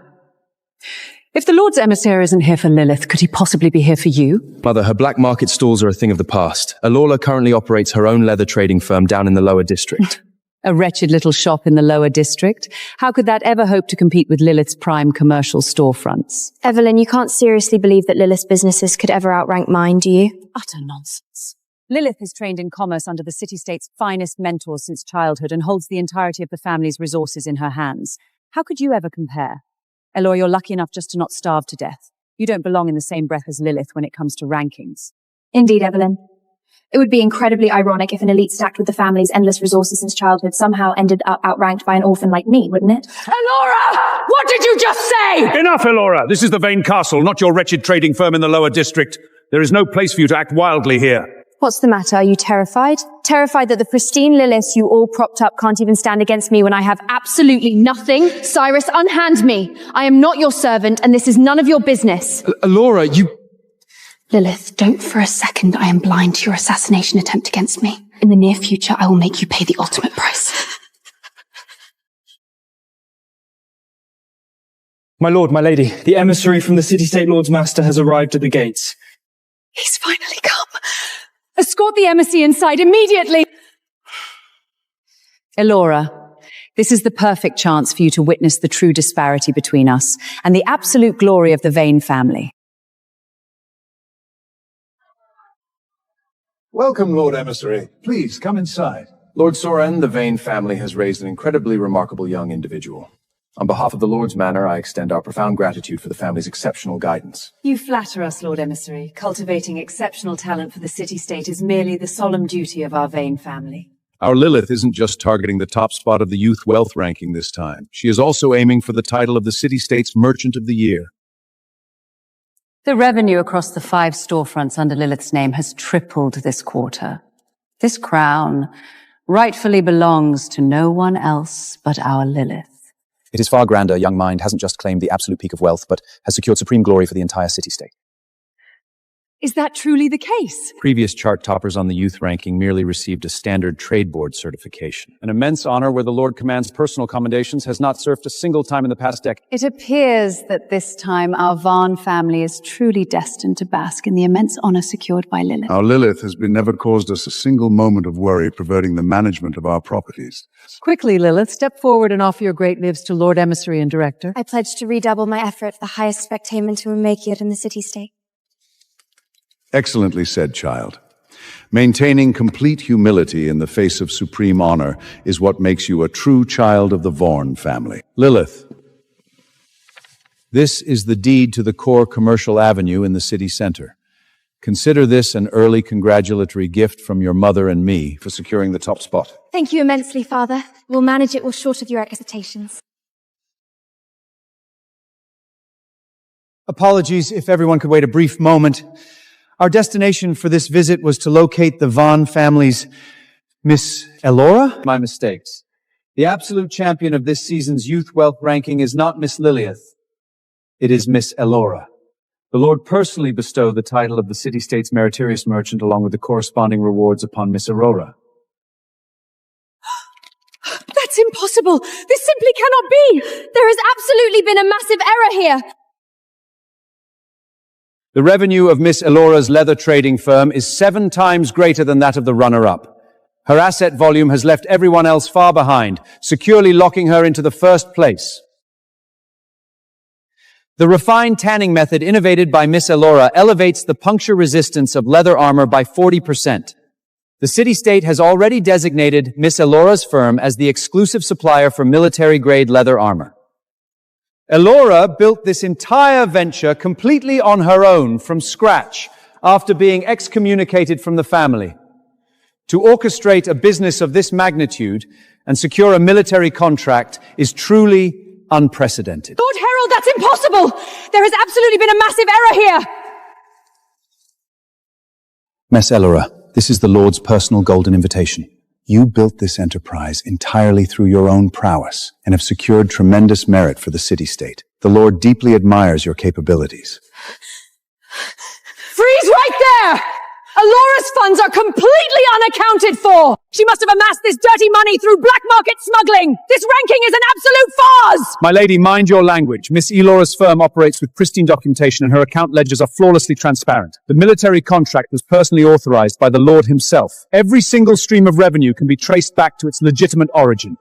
if the Lord's emissary isn't here for Lilith, could he possibly be here for you? Mother, her black market stalls are a thing of the past. Elora currently operates her own leather trading firm down in the lower district. A wretched little shop in the lower district. How could that ever hope to compete with Lilith's prime commercial storefronts? Evelyn, you can't seriously believe that Lilith's businesses could ever outrank mine, do you? Utter nonsense. Lilith is trained in commerce under the city-state's finest mentors since childhood and holds the entirety of the family's resources in her hands. How could you ever compare? Elora, you're lucky enough just to not starve to death. You don't belong in the same breath as Lilith when it comes to rankings. Indeed, Evelyn. It would be incredibly ironic if an elite stacked with the family's endless resources since childhood somehow ended up outranked by an orphan like me, wouldn't it? Elora! What did you just say? Enough, Elora! This is the Vane Castle, not your wretched trading firm in the lower district. There is no place for you to act wildly here. What's the matter? Are you terrified? Terrified that the pristine Lilith you all propped up can't even stand against me when I have absolutely nothing? Cyrus, unhand me. I am not your servant, and this is none of your business. Elora, you... Lilith, don't for a second I am blind to your assassination attempt against me. In the near future, I will make you pay the ultimate price. My lord, my lady, the emissary from the city-state lord's master has arrived at the gates. He's finally come. Escort the emissary inside immediately! Elora, this is the perfect chance for you to witness the true disparity between us and the absolute glory of the Vane family. Welcome, Lord Emissary. Please, come inside. Lord Soren, the Vane family has raised an incredibly remarkable young individual. On behalf of the Lord's Manor, I extend our profound gratitude for the family's exceptional guidance. You flatter us, Lord Emissary. Cultivating exceptional talent for the city-state is merely the solemn duty of our Vane family. Our Lilith isn't just targeting the top spot of the youth wealth ranking this time. She is also aiming for the title of the city-state's Merchant of the Year. The revenue across the 5 storefronts under Lilith's name has tripled this quarter. This crown rightfully belongs to no one else but our Lilith. It is far grander. Young mind hasn't just claimed the absolute peak of wealth, but has secured supreme glory for the entire city-state. Is that truly the case? Previous chart toppers on the youth ranking merely received a standard trade board certification. An immense honor where the Lord Command's personal commendations has not served a single time in the past decade. It appears that this time our Vane family is truly destined to bask in the immense honor secured by Lilith. Our Lilith has never caused us a single moment of worry perverting the management of our properties. Quickly, Lilith, step forward and offer your great lives to Lord Emissary and Director. I pledge to redouble my effort for the highest spectator to make it in the city-state. Excellently said, child. Maintaining complete humility in the face of supreme honor is what makes you a true child of the Vorn family. Lilith. This is the deed to the core commercial avenue in the city center. Consider this an early congratulatory gift from your mother and me for securing the top spot. Thank you immensely, Father. We'll manage it well short of your expectations. Apologies if everyone could wait a brief moment. Our destination for this visit was to locate the Von family's Miss Elora? My mistakes. The absolute champion of this season's youth wealth ranking is not Miss Lilith. It is Miss Elora. The Lord personally bestowed the title of the city-state's meritorious merchant along with the corresponding rewards upon Miss Aurora. That's impossible! This simply cannot be! There has absolutely been a massive error here! The revenue of Miss Elora's leather trading firm is 7 times greater than that of the runner-up. Her asset volume has left everyone else far behind, securely locking her into the first place. The refined tanning method innovated by Miss Elora elevates the puncture resistance of leather armor by 40%. The city-state has already designated Miss Elora's firm as the exclusive supplier for military-grade leather armor. Elora built this entire venture completely on her own from scratch after being excommunicated from the family. To orchestrate a business of this magnitude and secure a military contract is truly unprecedented. Lord Herald, that's impossible! There has absolutely been a massive error here! Miss Elora, this is the Lord's personal golden invitation. You built this enterprise entirely through your own prowess and have secured tremendous merit for the city-state. The Lord deeply admires your capabilities. Freeze right there! Elora's funds are completely unaccounted for! She must have amassed this dirty money through black market smuggling! This ranking is an absolute farce! My lady, mind your language. Miss Elora's firm operates with pristine documentation and her account ledgers are flawlessly transparent. The military contract was personally authorized by the Lord himself. Every single stream of revenue can be traced back to its legitimate origin.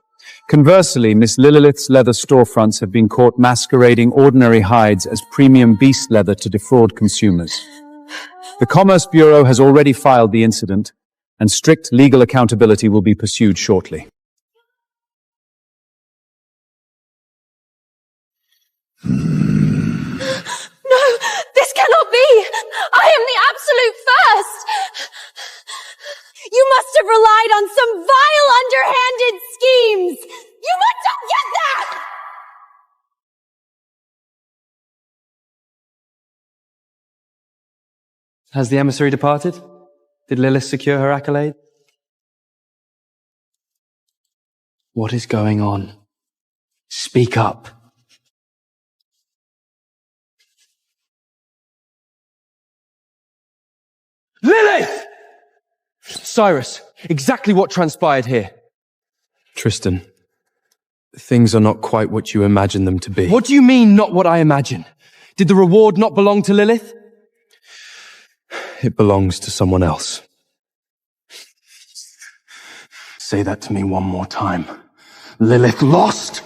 Conversely, Miss Lilith's leather storefronts have been caught masquerading ordinary hides as premium beast leather to defraud consumers. The Commerce Bureau has already filed the incident, and strict legal accountability will be pursued shortly. No, this cannot be! I am the absolute first! You must have relied on some vile, underhanded schemes! You must not get that! Has the emissary departed? Did Lilith secure her accolade? What is going on? Speak up. Lilith! Cyrus, exactly what transpired here? Tristan, things are not quite what you imagine them to be. What do you mean, not what I imagine? Did the reward not belong to Lilith? It belongs to someone else. Say that to me one more time. Lilith lost!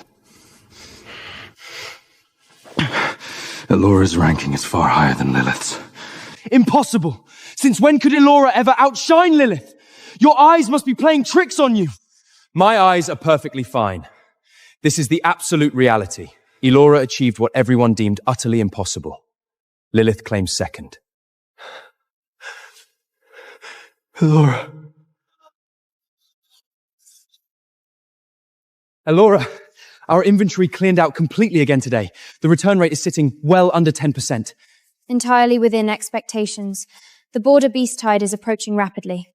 Elora's ranking is far higher than Lilith's. Impossible! Since when could Elora ever outshine Lilith? Your eyes must be playing tricks on you! My eyes are perfectly fine. This is the absolute reality. Elora achieved what everyone deemed utterly impossible. Lilith claims second. Elora. Elora, our inventory cleared out completely again today. The return rate is sitting well under 10%. Entirely within expectations. The border beast tide is approaching rapidly.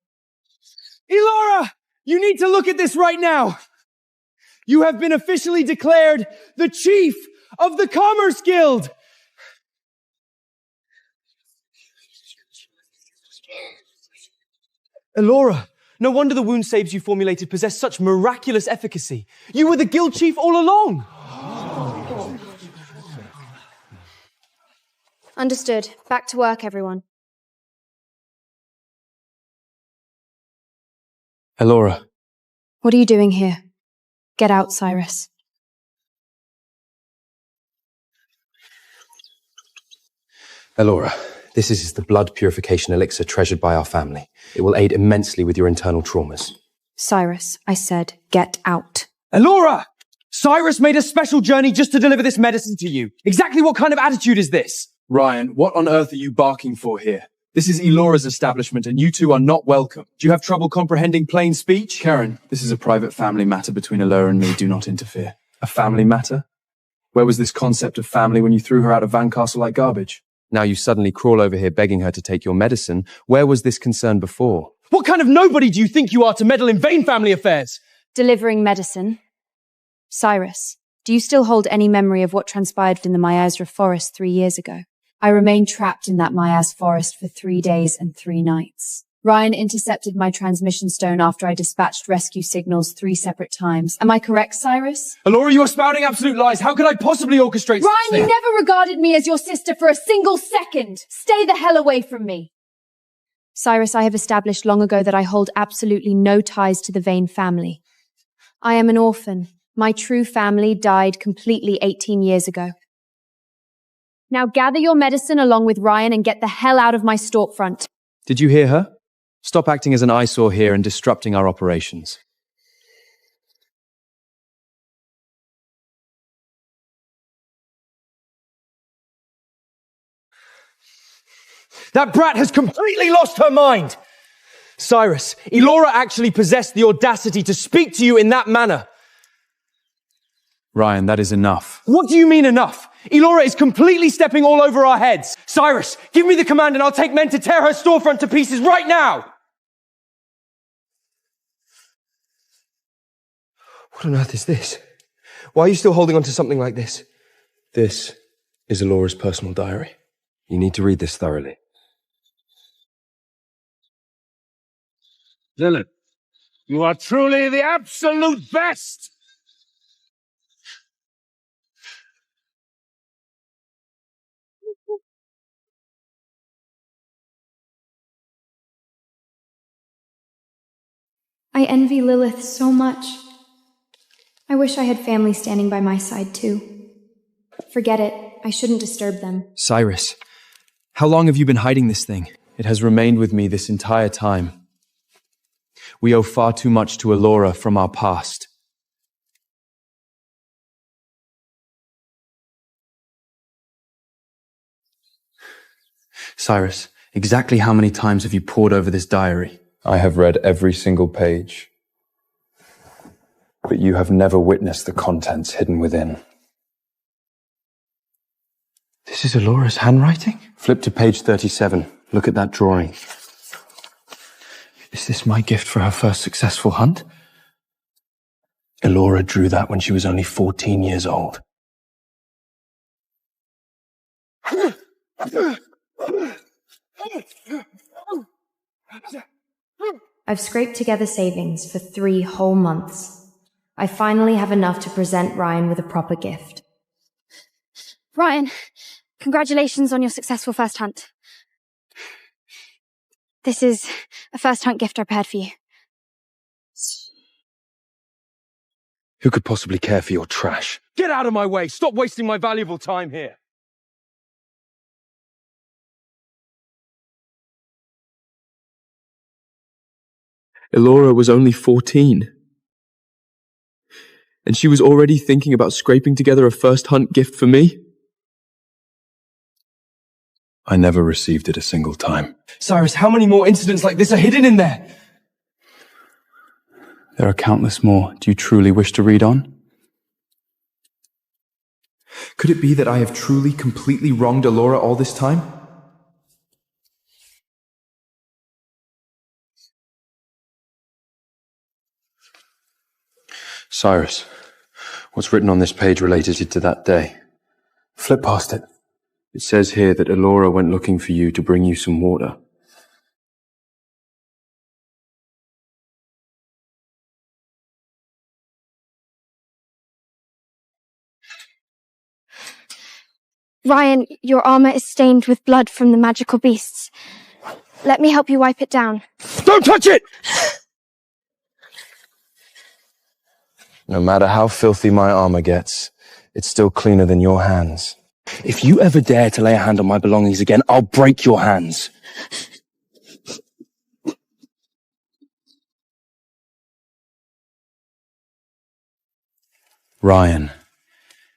Elora, you need to look at this right now. You have been officially declared the chief of the Commerce Guild. Elora, no wonder the wound saves you formulated possessed such miraculous efficacy. You were the guild chief all along. Understood. Back to work, everyone. Elora. What are you doing here? Get out, Cyrus. Elora, This is the blood purification elixir treasured by our family. It will aid immensely with your internal traumas. Cyrus, I said, get out. Elora! Cyrus made a special journey just to deliver this medicine to you. Exactly what kind of attitude is this? Ryan, what on earth are you barking for here? This is Elora's establishment, and you two are not welcome. Do you have trouble comprehending plain speech? Karen, this is a private family matter between Elora and me. Do not interfere. A family matter? Where was this concept of family when you threw her out of Van Castle like garbage? Now you suddenly crawl over here begging her to take your medicine. Where was this concern before? What kind of nobody do you think you are to meddle in vain family affairs? Delivering medicine. Cyrus, do you still hold any memory of what transpired in the Miasra forest 3 years ago? I remained trapped in that Mias forest for 3 days and 3 nights. Ryan intercepted my transmission stone after I dispatched rescue signals 3 separate times. Am I correct, Cyrus? Elora, you are spouting absolute lies. How could I possibly orchestrate Ryan, you never regarded me as your sister for a single second. Stay the hell away from me. Cyrus, I have established long ago that I hold absolutely no ties to the Vane family. I am an orphan. My true family died completely 18 years ago. Now gather your medicine along with Ryan and get the hell out of my storefront. Did you hear her? Stop acting as an eyesore here and disrupting our operations. That brat has completely lost her mind! Cyrus, Elora actually possessed the audacity to speak to you in that manner. Ryan, that is enough. What do you mean enough? Elora is completely stepping all over our heads. Cyrus, give me the command and I'll take men to tear her storefront to pieces right now! What on earth is this? Why are you still holding on to something like this? This is Elora's personal diary. You need to read this thoroughly. Lilith, you are truly the absolute best! I envy Lilith so much. I wish I had family standing by my side too. Forget it. I shouldn't disturb them. Cyrus, how long have you been hiding this thing? It has remained with me this entire time. We owe far too much to Elora from our past. Cyrus, exactly how many times have you pored over this diary? I have read every single page. But you have never witnessed the contents hidden within. This is Elora's handwriting? Flip to page 37. Look at that drawing. Is this my gift for her first successful hunt? Elora drew that when she was only 14 years old. I've scraped together savings for 3 whole months. I finally have enough to present Ryan with a proper gift. Ryan, congratulations on your successful first hunt. This is a first hunt gift I prepared for you. Who could possibly care for your trash? Get out of my way! Stop wasting my valuable time here! Elora was only 14. And she was already thinking about scraping together a first hunt gift for me? I never received it a single time. Cyrus, how many more incidents like this are hidden in there? There are countless more. Do you truly wish to read on? Could it be that I have truly, completely wronged Elora all this time? Cyrus, what's written on this page related to that day? Flip past it. It says here that Elora went looking for you to bring you some water. Ryan, your armor is stained with blood from the magical beasts. Let me help you wipe it down. Don't touch it! No matter how filthy my armor gets, it's still cleaner than your hands. If you ever dare to lay a hand on my belongings again, I'll break your hands. Ryan,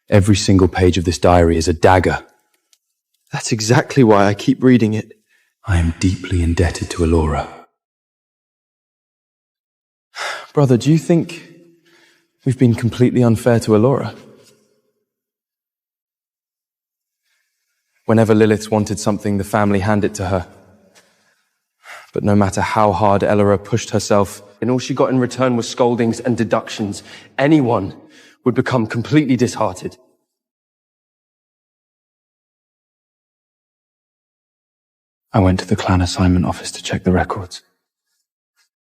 every single page of this diary is a dagger. That's exactly why I keep reading it. I am deeply indebted to Elora. Brother, do you think we've been completely unfair to Elora? Whenever Lilith wanted something, the family handed it to her. But no matter how hard Elora pushed herself, and all she got in return was scoldings and deductions, anyone would become completely disheartened. I went to the clan assignment office to check the records.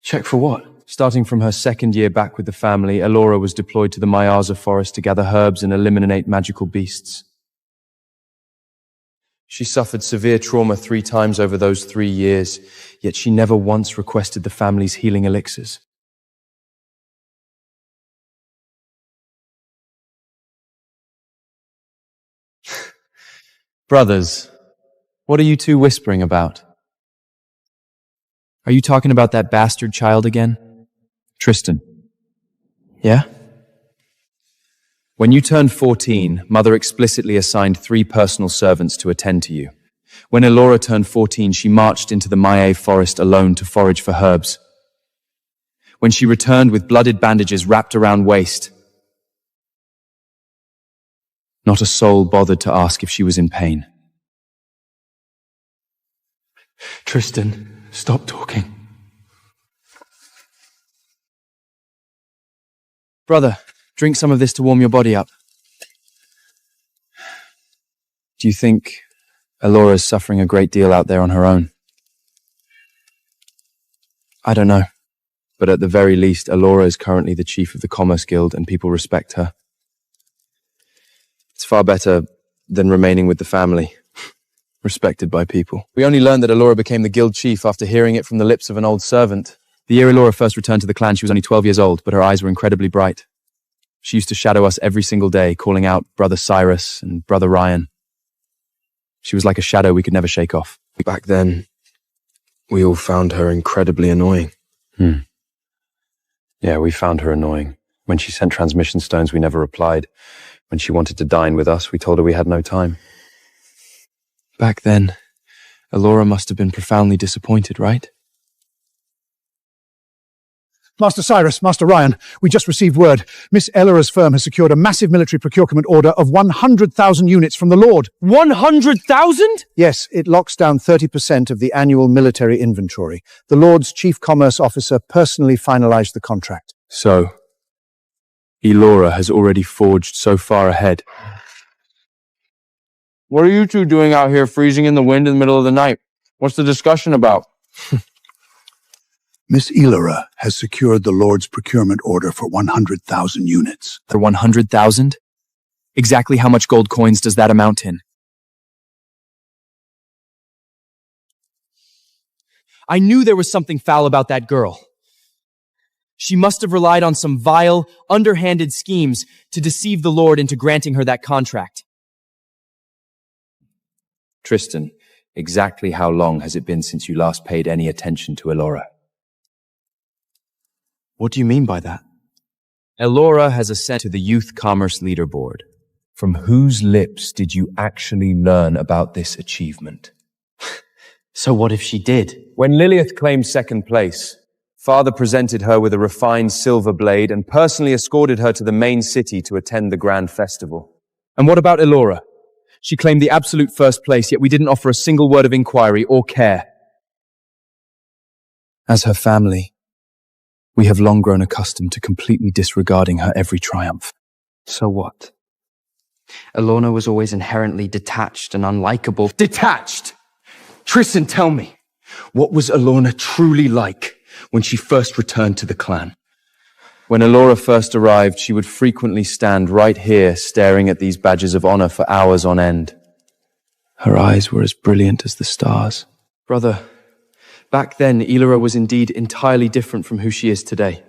Check for what? Starting from her second year back with the family, Elora was deployed to the Myaza forest to gather herbs and eliminate magical beasts. She suffered severe trauma 3 times over those 3 years, yet she never once requested the family's healing elixirs. Brothers, what are you two whispering about? Are you talking about that bastard child again? Tristan. Yeah? When you turned 14, Mother explicitly assigned 3 personal servants to attend to you. When Elora turned 14, she marched into the Myaza forest alone to forage for herbs. When she returned with blooded bandages wrapped around waist, not a soul bothered to ask if she was in pain. Tristan, stop talking. Brother, drink some of this to warm your body up. Do you think Elora's suffering a great deal out there on her own? I don't know, but at the very least, Elora is currently the chief of the Commerce Guild and people respect her. It's far better than remaining with the family, respected by people. We only learned that Elora became the guild chief after hearing it from the lips of an old servant. The year Elora first returned to the clan, she was only 12 years old, but her eyes were incredibly bright. She used to shadow us every single day, calling out Brother Cyrus and Brother Ryan. She was like a shadow we could never shake off. Back then, we all found her incredibly annoying. Yeah, we found her annoying. When she sent transmission stones, we never replied. When she wanted to dine with us, we told her we had no time. Back then, Elora must have been profoundly disappointed, right? Master Cyrus, Master Ryan, we just received word. Miss Elora's firm has secured a massive military procurement order of 100,000 units from the Lord. 100,000? Yes, it locks down 30% of the annual military inventory. The Lord's chief commerce officer personally finalized the contract. So, Elora has already forged so far ahead. What are you two doing out here freezing in the wind in the middle of the night? What's the discussion about? Miss Elora has secured the Lord's procurement order for 100,000 units. For 100,000? Exactly how much gold coins does that amount in? I knew there was something foul about that girl. She must have relied on some vile, underhanded schemes to deceive the Lord into granting her that contract. Tristan, exactly how long has it been since you last paid any attention to Elora? What do you mean by that? Elora has ascended to the Youth Commerce Leaderboard. From whose lips did you actually learn about this achievement? So what if she did? When Lilith claimed second place, Father presented her with a refined silver blade and personally escorted her to the main city to attend the grand festival. And what about Elora? She claimed the absolute first place, yet we didn't offer a single word of inquiry or care. As her family, we have long grown accustomed to completely disregarding her every triumph. So what? Elora was always inherently detached and unlikable. Detached? Tristan, tell me, what was Elora truly like when she first returned to the clan? When Elora first arrived, she would frequently stand right here staring at these badges of honor for hours on end. Her eyes were as brilliant as the stars. Brother, back then, Elora was indeed entirely different from who she is today.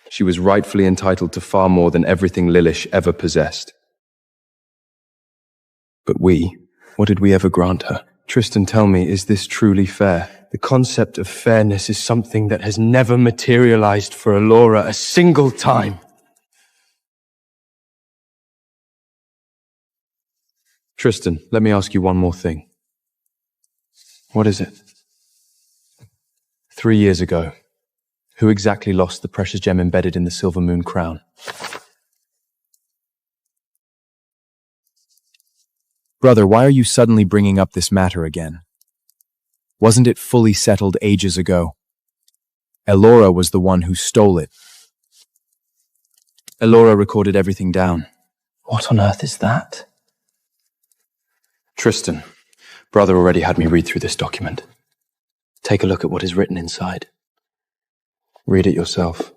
She was rightfully entitled to far more than everything Lilish ever possessed. But what did we ever grant her? Tristan, tell me, is this truly fair? The concept of fairness is something that has never materialized for Elora a single time. Tristan, let me ask you one more thing. What is it? 3 years ago, who exactly lost the precious gem embedded in the Silver Moon crown? Brother, why are you suddenly bringing up this matter again? Wasn't it fully settled ages ago? Elora was the one who stole it. Elora recorded everything down. What on earth is that? Tristan, brother already had me read through this document. Take a look at what is written inside. Read it yourself.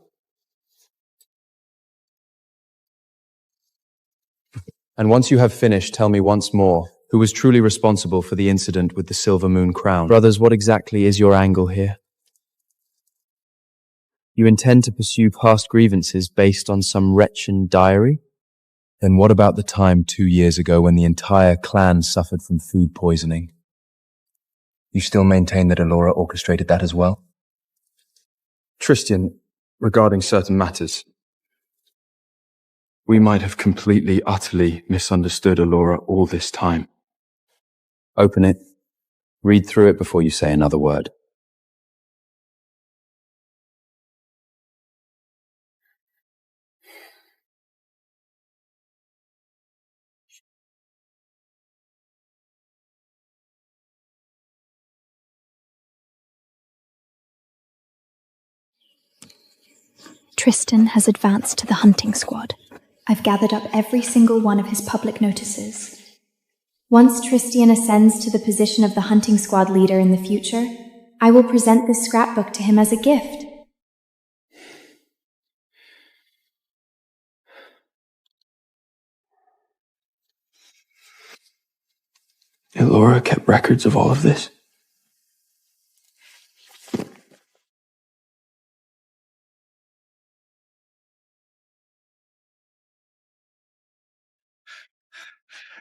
And once you have finished, tell me once more who was truly responsible for the incident with the Silver Moon crown. Brothers, what exactly is your angle here? You intend to pursue past grievances based on some wretched diary? Then what about the time 2 years ago when the entire clan suffered from food poisoning? You still maintain that Elora orchestrated that as well? Tristan, regarding certain matters, we might have completely, utterly misunderstood Elora all this time. Open it. Read through it before you say another word. Tristan has advanced to the hunting squad. I've gathered up every single one of his public notices. Once Tristan ascends to the position of the hunting squad leader in the future, I will present this scrapbook to him as a gift. Elora kept records of all of this?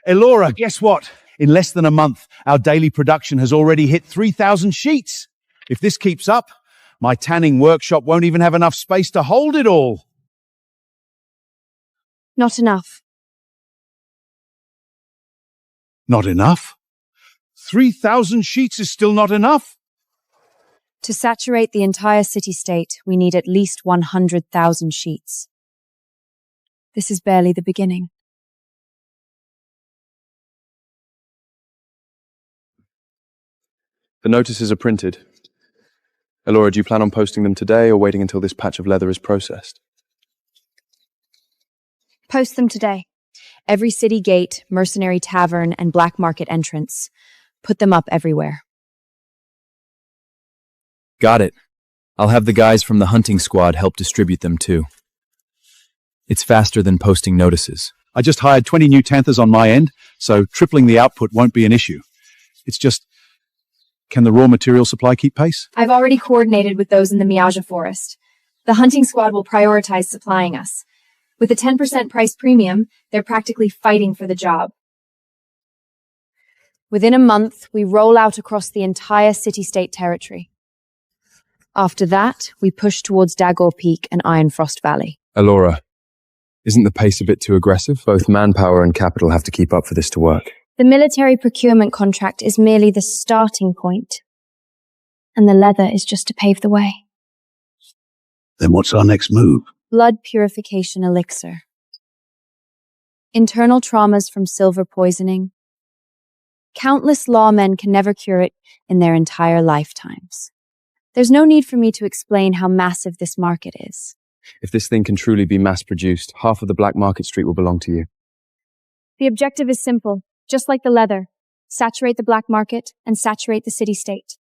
Elora, guess what? In less than a month, our daily production has already hit 3,000 sheets. If this keeps up, my tanning workshop won't even have enough space to hold it all. Not enough. Not enough? 3,000 sheets is still not enough? To saturate the entire city-state, we need at least 100,000 sheets. This is barely the beginning. The notices are printed. Elora, do you plan on posting them today or waiting until this patch of leather is processed? Post them today. Every city gate, mercenary tavern, and black market entrance. Put them up everywhere. Got it. I'll have the guys from the hunting squad help distribute them too. It's faster than posting notices. I just hired 20 new Tanthers on my end, so tripling the output won't be an issue. It's just, can the raw material supply keep pace? I've already coordinated with those in the Miaja forest. The hunting squad will prioritize supplying us. With a 10% price premium, they're practically fighting for the job. Within a month, we roll out across the entire city-state territory. After that, we push towards Dagor Peak and Ironfrost Valley. Elora, isn't the pace a bit too aggressive? Both manpower and capital have to keep up for this to work. The military procurement contract is merely the starting point, and the leather is just to pave the way. Then what's our next move? Blood purification elixir. Internal traumas from silver poisoning. Countless lawmen can never cure it in their entire lifetimes. There's no need for me to explain how massive this market is. If this thing can truly be mass-produced, half of the black market street will belong to you. The objective is simple, just like the leather. Saturate the black market and saturate the city-state.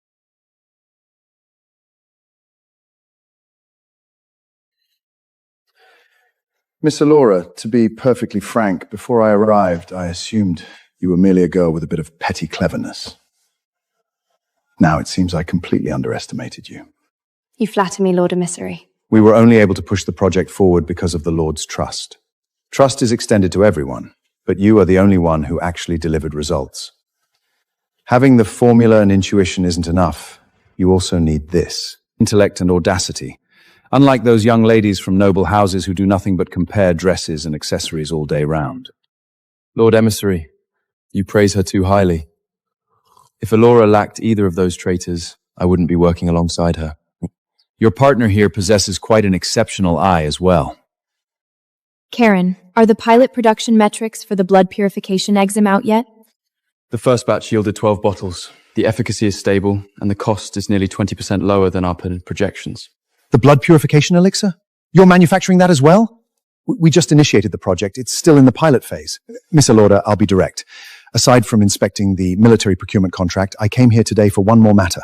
Miss Elora, to be perfectly frank, before I arrived, I assumed you were merely a girl with a bit of petty cleverness. Now it seems I completely underestimated you. You flatter me, Lord Emissary. We were only able to push the project forward because of the Lord's trust. Trust is extended to everyone, but you are the only one who actually delivered results. Having the formula and intuition isn't enough. You also need this: intellect and audacity. Unlike those young ladies from noble houses who do nothing but compare dresses and accessories all day round. Lord Emissary, you praise her too highly. If Elora lacked either of those traitors, I wouldn't be working alongside her. Your partner here possesses quite an exceptional eye as well. Karen, are the pilot production metrics for the blood purification exim out yet? The first batch yielded 12 bottles. The efficacy is stable, and the cost is nearly 20% lower than our projections. The blood purification elixir? You're manufacturing that as well? We just initiated the project. It's still in the pilot phase. Miss Elora, I'll be direct. Aside from inspecting the military procurement contract, I came here today for one more matter.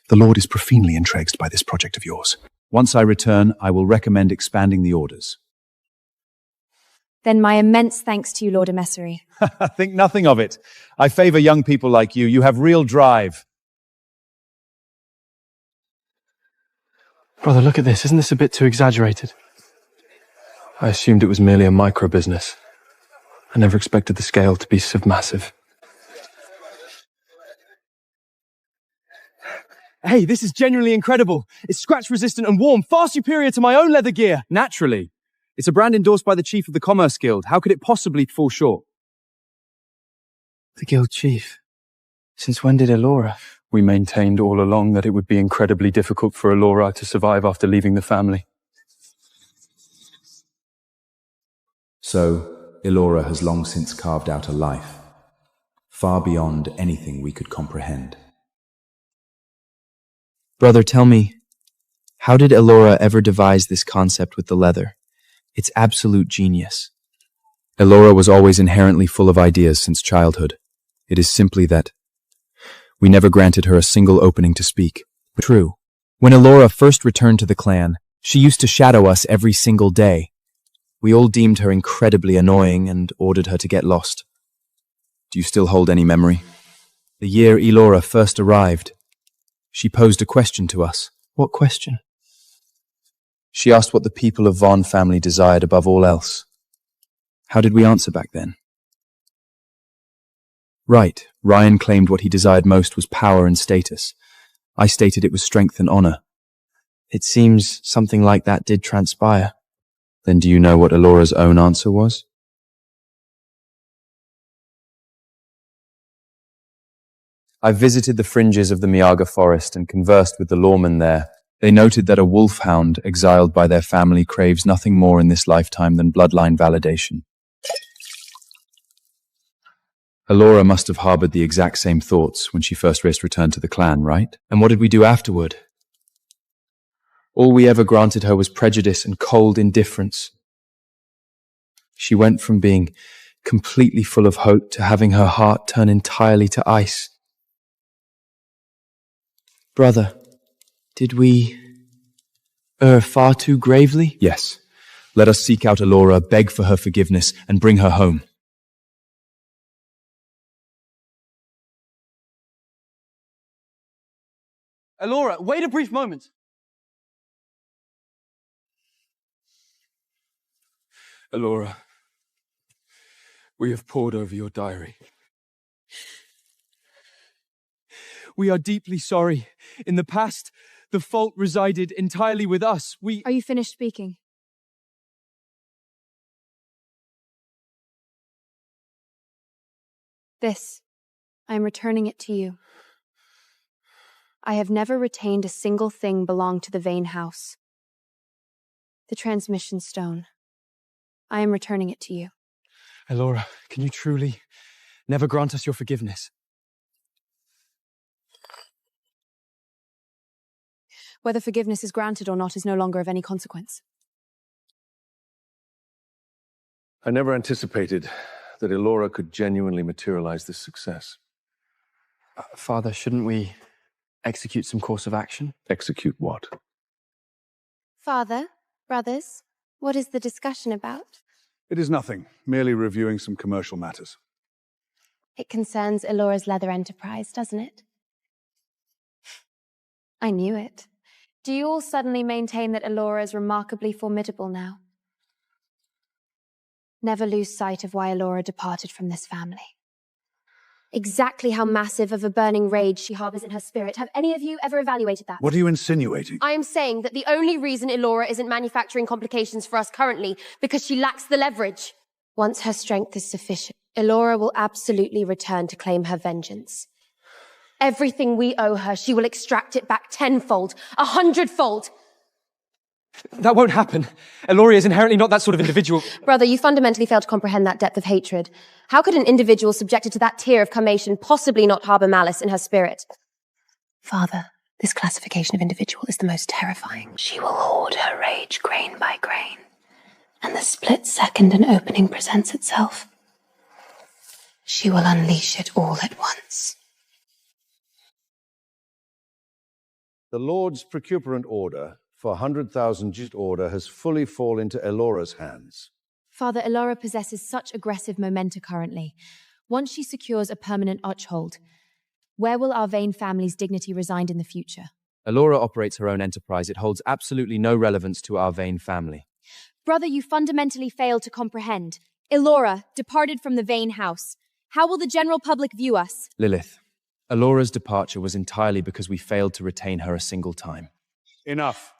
The Lord is profoundly intrigued by this project of yours. Once I return, I will recommend expanding the orders. Then my immense thanks to you, Lord Emissary. Think nothing of it. I favor young people like you. You have real drive. Brother, look at this. Isn't this a bit too exaggerated? I assumed it was merely a micro business. I never expected the scale to be so massive. Hey, this is genuinely incredible. It's scratch-resistant and warm, far superior to my own leather gear. Naturally. It's a brand endorsed by the Chief of the Commerce Guild. How could it possibly fall short? The Guild Chief? Since when did Elora? We maintained all along that it would be incredibly difficult for Elora to survive after leaving the family. So, Elora has long since carved out a life, far beyond anything we could comprehend. Brother, tell me, how did Elora ever devise this concept with the leather? It's absolute genius. Elora was always inherently full of ideas since childhood. It is simply that we never granted her a single opening to speak. True. When Elora first returned to the clan, she used to shadow us every single day. We all deemed her incredibly annoying and ordered her to get lost. Do you still hold any memory? The year Elora first arrived, she posed a question to us. What question? She asked what the people of Vaughn family desired above all else. How did we answer back then? Right, Ryan claimed what he desired most was power and status. I stated it was strength and honor. It seems something like that did transpire. Then do you know what Elora's own answer was? I visited the fringes of the Miyaga forest and conversed with the lawmen there. They noted that a wolfhound exiled by their family craves nothing more in this lifetime than bloodline validation. Elora must have harbored the exact same thoughts when she first returned to the clan, right? And what did we do afterward? All we ever granted her was prejudice and cold indifference. She went from being completely full of hope to having her heart turn entirely to ice. Brother, did we err far too gravely? Yes. Let us seek out Elora, beg for her forgiveness, and bring her home. Elora, wait a brief moment. Elora, we have pored over your diary. We are deeply sorry. In the past, the fault resided entirely with us. Are you finished speaking? This, I am returning it to you. I have never retained a single thing belonged to the Vane house. The transmission stone. I am returning it to you. Elora, can you truly never grant us your forgiveness? Whether forgiveness is granted or not is no longer of any consequence. I never anticipated that Elora could genuinely materialize this success. Father, shouldn't we execute some course of action? Execute what? Father, brothers, what is the discussion about? It is nothing, merely reviewing some commercial matters. It concerns Elora's leather enterprise, doesn't it? I knew it. Do you all suddenly maintain that Elora is remarkably formidable now? never lose sight of why Elora departed from this family. Exactly how massive of a burning rage she harbors in her spirit. Have any of you ever evaluated that? What are you insinuating? I am saying that the only reason Elora isn't manufacturing complications for us currently because she lacks the leverage. Once her strength is sufficient, Elora will absolutely return to claim her vengeance. Everything we owe her, she will extract it back tenfold, 100-fold. That won't happen. Elora is inherently not that sort of individual. Brother, you fundamentally fail to comprehend that depth of hatred. How could an individual subjected to that tier of carnation possibly not harbor malice in her spirit? Father, this classification of individual is the most terrifying. She will hoard her rage grain by grain. And the split second an opening presents itself, she will unleash it all at once. The Lord's Procurement Order for 100,000 Jit order has fully fallen into Elora's hands. Father, Elora possesses such aggressive momenta currently. Once she secures a permanent hold, where will our Vane family's dignity reside in the future? Elora operates her own enterprise. It holds absolutely no relevance to our Vane family. Brother, you fundamentally fail to comprehend. Elora departed from the Vane house. How will the general public view us? Lilith, Elora's departure was entirely because we failed to retain her a single time. Enough.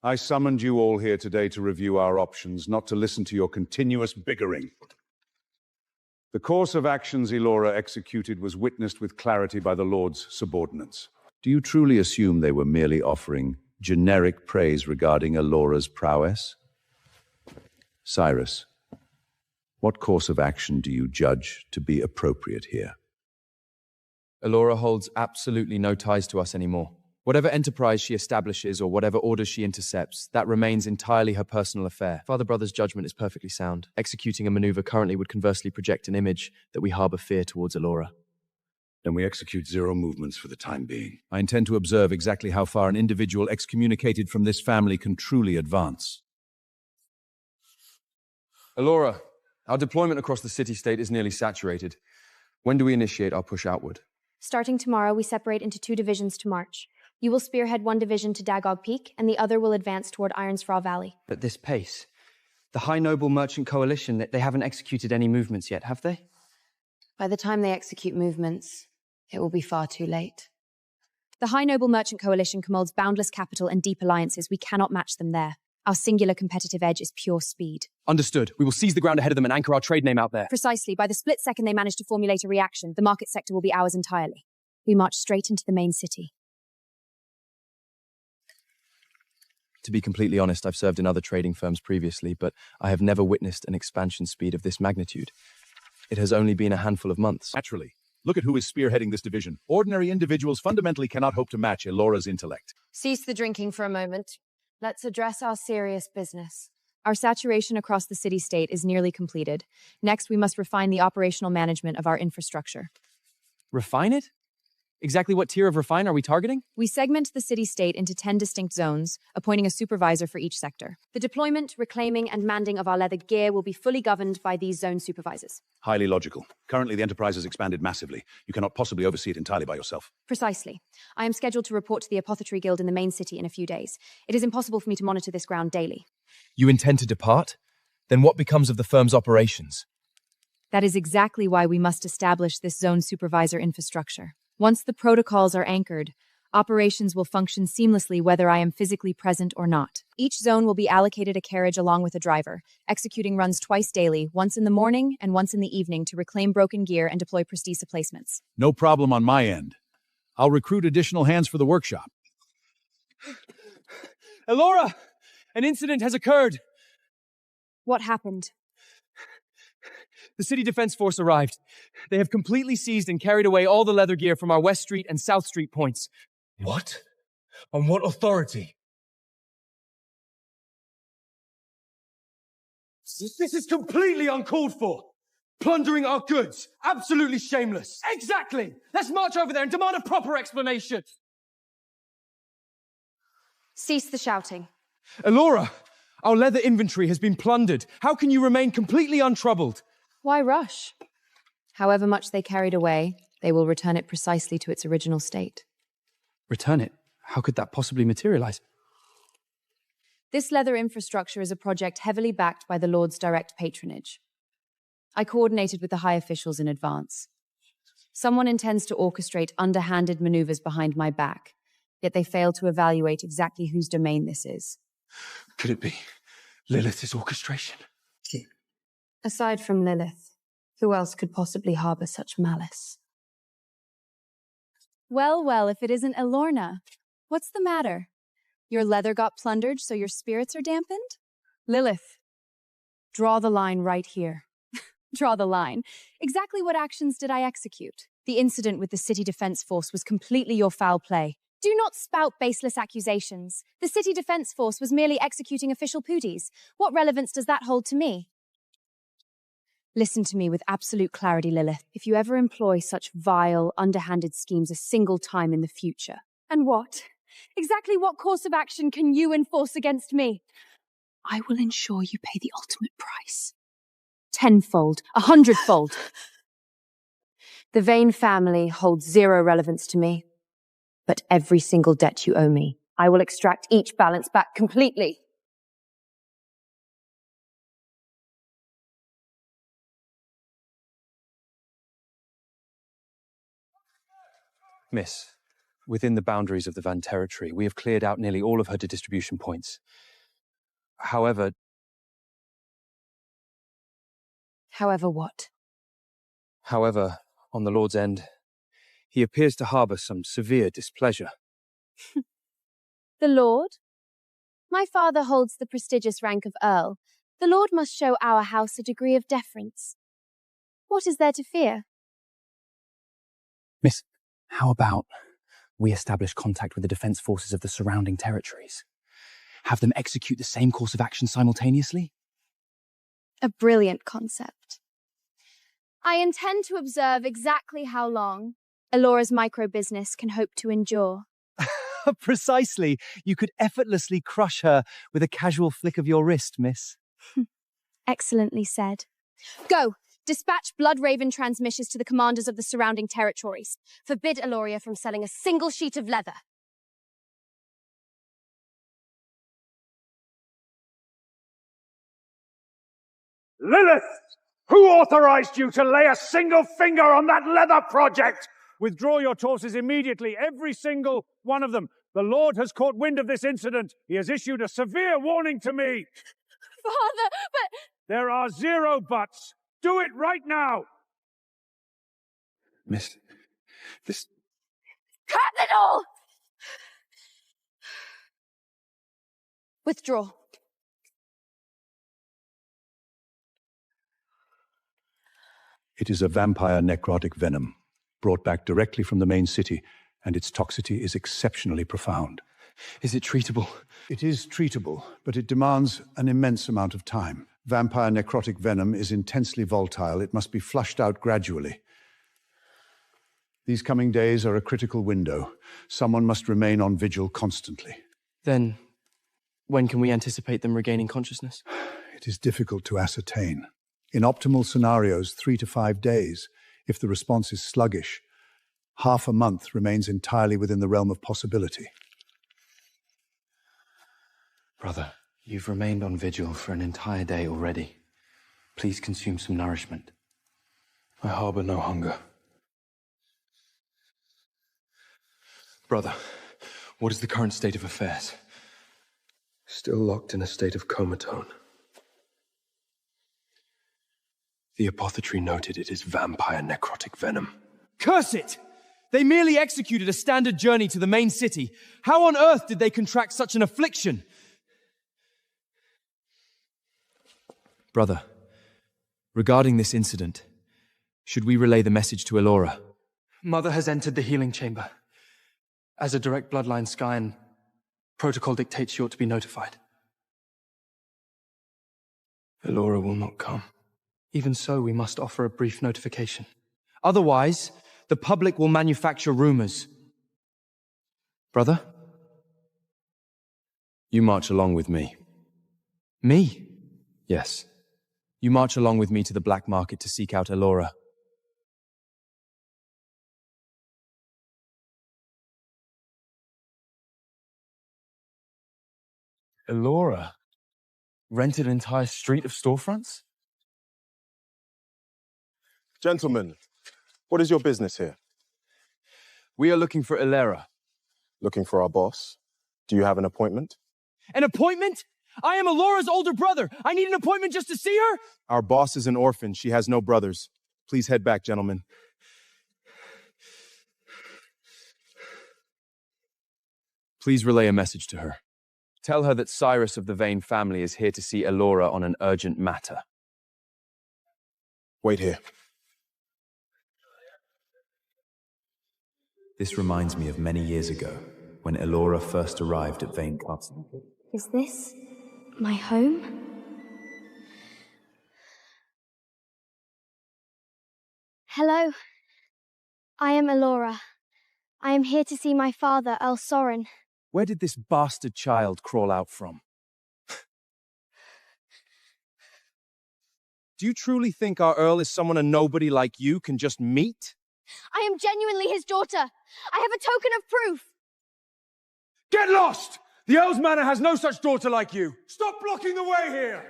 I summoned you all here today to review our options, not to listen to your continuous bickering. The course of actions Elora executed was witnessed with clarity by the Lord's subordinates. Do you truly assume they were merely offering generic praise regarding Elora's prowess? Cyrus, what course of action do you judge to be appropriate here? Elora holds absolutely no ties to us anymore. Whatever enterprise she establishes or whatever orders she intercepts, that remains entirely her personal affair. Father Brother's judgment is perfectly sound. Executing a maneuver currently would conversely project an image that we harbor fear towards Elora. Then we execute zero movements for the time being. I intend to observe exactly how far an individual excommunicated from this family can truly advance. Elora, our deployment across the city-state is nearly saturated. When do we initiate our push outward? Starting tomorrow, we separate into 2 divisions to march. You will spearhead one division to Dagog Peak, and the other will advance toward Ironsfraw Valley. At this pace? The High Noble Merchant Coalition, they haven't executed any movements yet, have they? By the time they execute movements, it will be far too late. The High Noble Merchant Coalition commands boundless capital and deep alliances. We cannot match them there. Our singular competitive edge is pure speed. Understood. We will seize the ground ahead of them and anchor our trade name out there. Precisely. By the split second they manage to formulate a reaction, the market sector will be ours entirely. We march straight into the main city. To be completely honest, I've served in other trading firms previously, but I have never witnessed an expansion speed of this magnitude. It has only been a handful of months. Naturally. Look at who is spearheading this division. Ordinary individuals fundamentally cannot hope to match Elora's intellect. Cease the drinking for a moment. Let's address our serious business. Our saturation across the city-state is nearly completed. Next, we must refine the operational management of our infrastructure. Refine it? Exactly what tier of refine are we targeting? We segment the city-state into 10 distinct zones, appointing a supervisor for each sector. The deployment, reclaiming, and manding of our leather gear will be fully governed by these zone supervisors. Highly logical. Currently, the enterprise has expanded massively. You cannot possibly oversee it entirely by yourself. Precisely. I am scheduled to report to the Apothecary Guild in the main city in a few days. It is impossible for me to monitor this ground daily. You intend to depart? Then what becomes of the firm's operations? That is exactly why we must establish this zone supervisor infrastructure. Once the protocols are anchored, operations will function seamlessly whether I am physically present or not. Each zone will be allocated a carriage along with a driver, executing runs twice daily, once in the morning and once in the evening to reclaim broken gear and deploy Prestisa placements. No problem on my end. I'll recruit additional hands for the workshop. Elora! An incident has occurred! What happened? The City Defense Force arrived. They have completely seized and carried away all the leather gear from our West Street and South Street points. What? On what authority? This is completely uncalled for. Plundering our goods. Absolutely shameless. Exactly. Let's march over there and demand a proper explanation. Cease the shouting. Elora, our leather inventory has been plundered. How can you remain completely untroubled? Why rush? However much they carried away, they will return it precisely to its original state. Return it? How could that possibly materialize? This leather infrastructure is a project heavily backed by the Lord's direct patronage. I coordinated with the high officials in advance. Someone intends to orchestrate underhanded maneuvers behind my back, yet they fail to evaluate exactly whose domain this is. Could it be Lilith's orchestration? Aside from Lilith, who else could possibly harbor such malice? Well, well, if it isn't Elorna. What's the matter? Your leather got plundered, so your spirits are dampened? Lilith, draw the line right here. Draw the line. Exactly what actions did I execute? The incident with the City Defense Force was completely your foul play. Do not spout baseless accusations. The City Defense Force was merely executing official duties. What relevance does that hold to me? Listen to me with absolute clarity, Lilith. If you ever employ such vile, underhanded schemes a single time in the future. And what? Exactly what course of action can you enforce against me? I will ensure you pay the ultimate price. 10-fold, 100-fold. The Vane family holds zero relevance to me, but every single debt you owe me, I will extract each balance back completely. Miss, within the boundaries of the Van territory, we have cleared out nearly all of her distribution points. However... However what? However, on the Lord's end, he appears to harbour some severe displeasure. The Lord? My father holds the prestigious rank of Earl. The Lord must show our house a degree of deference. What is there to fear? Miss, how about we establish contact with the defense forces of the surrounding territories? Have them execute the same course of action simultaneously? A brilliant concept. I intend to observe exactly how long Elora's micro-business can hope to endure. Precisely. You could effortlessly crush her with a casual flick of your wrist, miss. Excellently said. Go! Dispatch Blood Raven transmissions to the commanders of the surrounding territories. Forbid Eloria from selling a single sheet of leather. Lilith! Who authorized you to lay a single finger on that leather project? Withdraw your torches immediately, every single one of them. The Lord has caught wind of this incident. He has issued a severe warning to me. Father, but... There are 0 buts. Do it right now! Miss, this... Curtain it all! Withdraw. It is a vampire necrotic venom, brought back directly from the main city, and its toxicity is exceptionally profound. Is it treatable? It is treatable, but it demands an immense amount of time. Vampire necrotic venom is intensely volatile. It must be flushed out gradually. These coming days are a critical window. Someone must remain on vigil constantly. Then, when can we anticipate them regaining consciousness? It is difficult to ascertain. In optimal scenarios, 3 to 5 days. If the response is sluggish, half a month remains entirely within the realm of possibility. Brother, you've remained on vigil for an entire day already. Please consume some nourishment. I harbour no hunger. Brother, what is the current state of affairs? Still locked in a state of comatone. The apothecary noted it is vampire necrotic venom. Curse it! They merely executed a standard journey to the main city. How on earth did they contract such an affliction? Brother, regarding this incident, should we relay the message to Elora? Mother has entered the healing chamber. As a direct bloodline Skyan, protocol dictates she ought to be notified. Elora will not come. Even so, we must offer a brief notification. Otherwise, the public will manufacture rumors. Brother? You march along with me. Me? Yes. You march along with me to the black market to seek out Elora. Elora rented an entire street of storefronts? Gentlemen, what is your business here? We are looking for Elera. Looking for our boss. Do you have an appointment? An appointment? I am Elora's older brother. I need an appointment just to see her? Our boss is an orphan. She has no brothers. Please head back, gentlemen. Please relay a message to her. Tell her that Cyrus of the Vane family is here to see Elora on an urgent matter. Wait here. This reminds me of many years ago, when Elora first arrived at Vane Castle. Is this my home? Hello. I am Elora. I am here to see my father, Earl Sorin. Where did this bastard child crawl out from? Do you truly think our Earl is someone a nobody like you can just meet? I am genuinely his daughter. I have a token of proof. Get lost! The Earl's manor has no such daughter like you. Stop blocking the way here!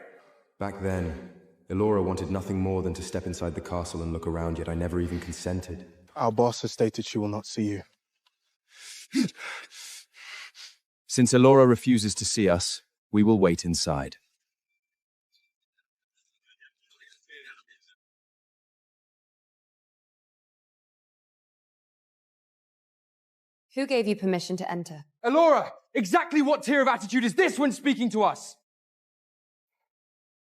Back then, Elora wanted nothing more than to step inside the castle and look around, yet I never even consented. Our boss has stated she will not see you. Since Elora refuses to see us, we will wait inside. Who gave you permission to enter? Elora, exactly what tier of attitude is this when speaking to us?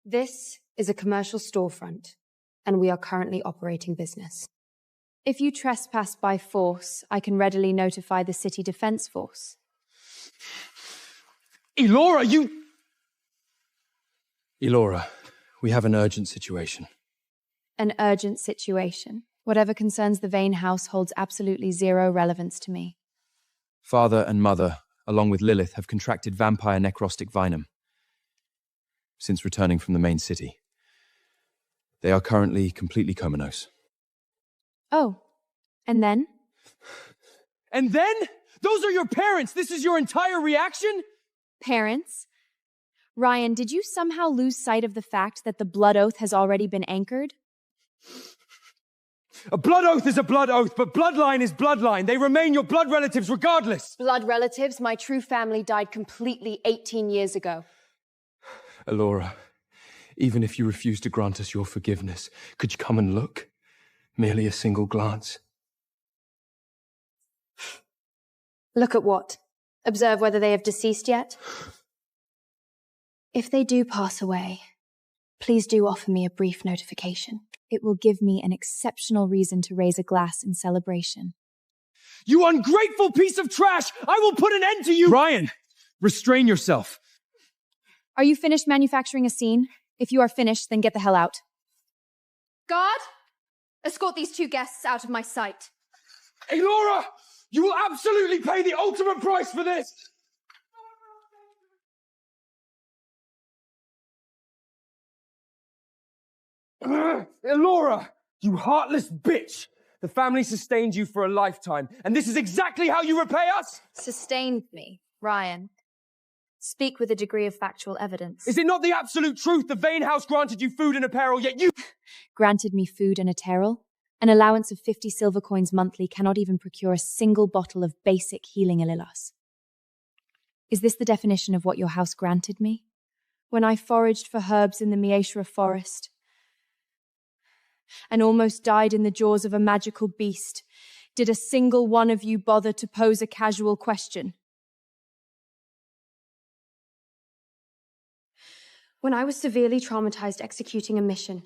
This is a commercial storefront, and we are currently operating business. If you trespass by force, I can readily notify the City Defense Force. Elora, you... Elora, we have an urgent situation. An urgent situation. Whatever concerns the Vane house holds absolutely zero relevance to me. Father and mother, along with Lilith, have contracted vampire necrostic vinum since returning from the main city. They are currently completely comatose. Oh, and then? And then? Those are your parents! This is your entire reaction? Parents? Ryan, did you somehow lose sight of the fact that the blood oath has already been anchored? A blood oath is a blood oath, but bloodline is bloodline. They remain your blood relatives regardless. Blood relatives? My true family died completely 18 years ago. Elora, even if you refuse to grant us your forgiveness, could you come and look? Merely a single glance. Look at what? Observe whether they have deceased yet? If they do pass away, please do offer me a brief notification. It will give me an exceptional reason to raise a glass in celebration. You ungrateful piece of trash! I will put an end to you! Ryan, restrain yourself. Are you finished manufacturing a scene? If you are finished, then get the hell out. Guard, escort these two guests out of my sight. Elora, you will absolutely pay the ultimate price for this! Elora, you heartless bitch! The family sustained you for a lifetime, and this is exactly how you repay us? Sustained me, Ryan. Speak with a degree of factual evidence. Is it not the absolute truth? The Vane House granted you food and apparel, yet you... Granted me food and apparel? An allowance of 50 silver coins monthly cannot even procure a single bottle of basic healing Alilas. Is this the definition of what your house granted me? When I foraged for herbs in the Mieshra forest and almost died in the jaws of a magical beast, did a single one of you bother to pose a casual question? When I was severely traumatized executing a mission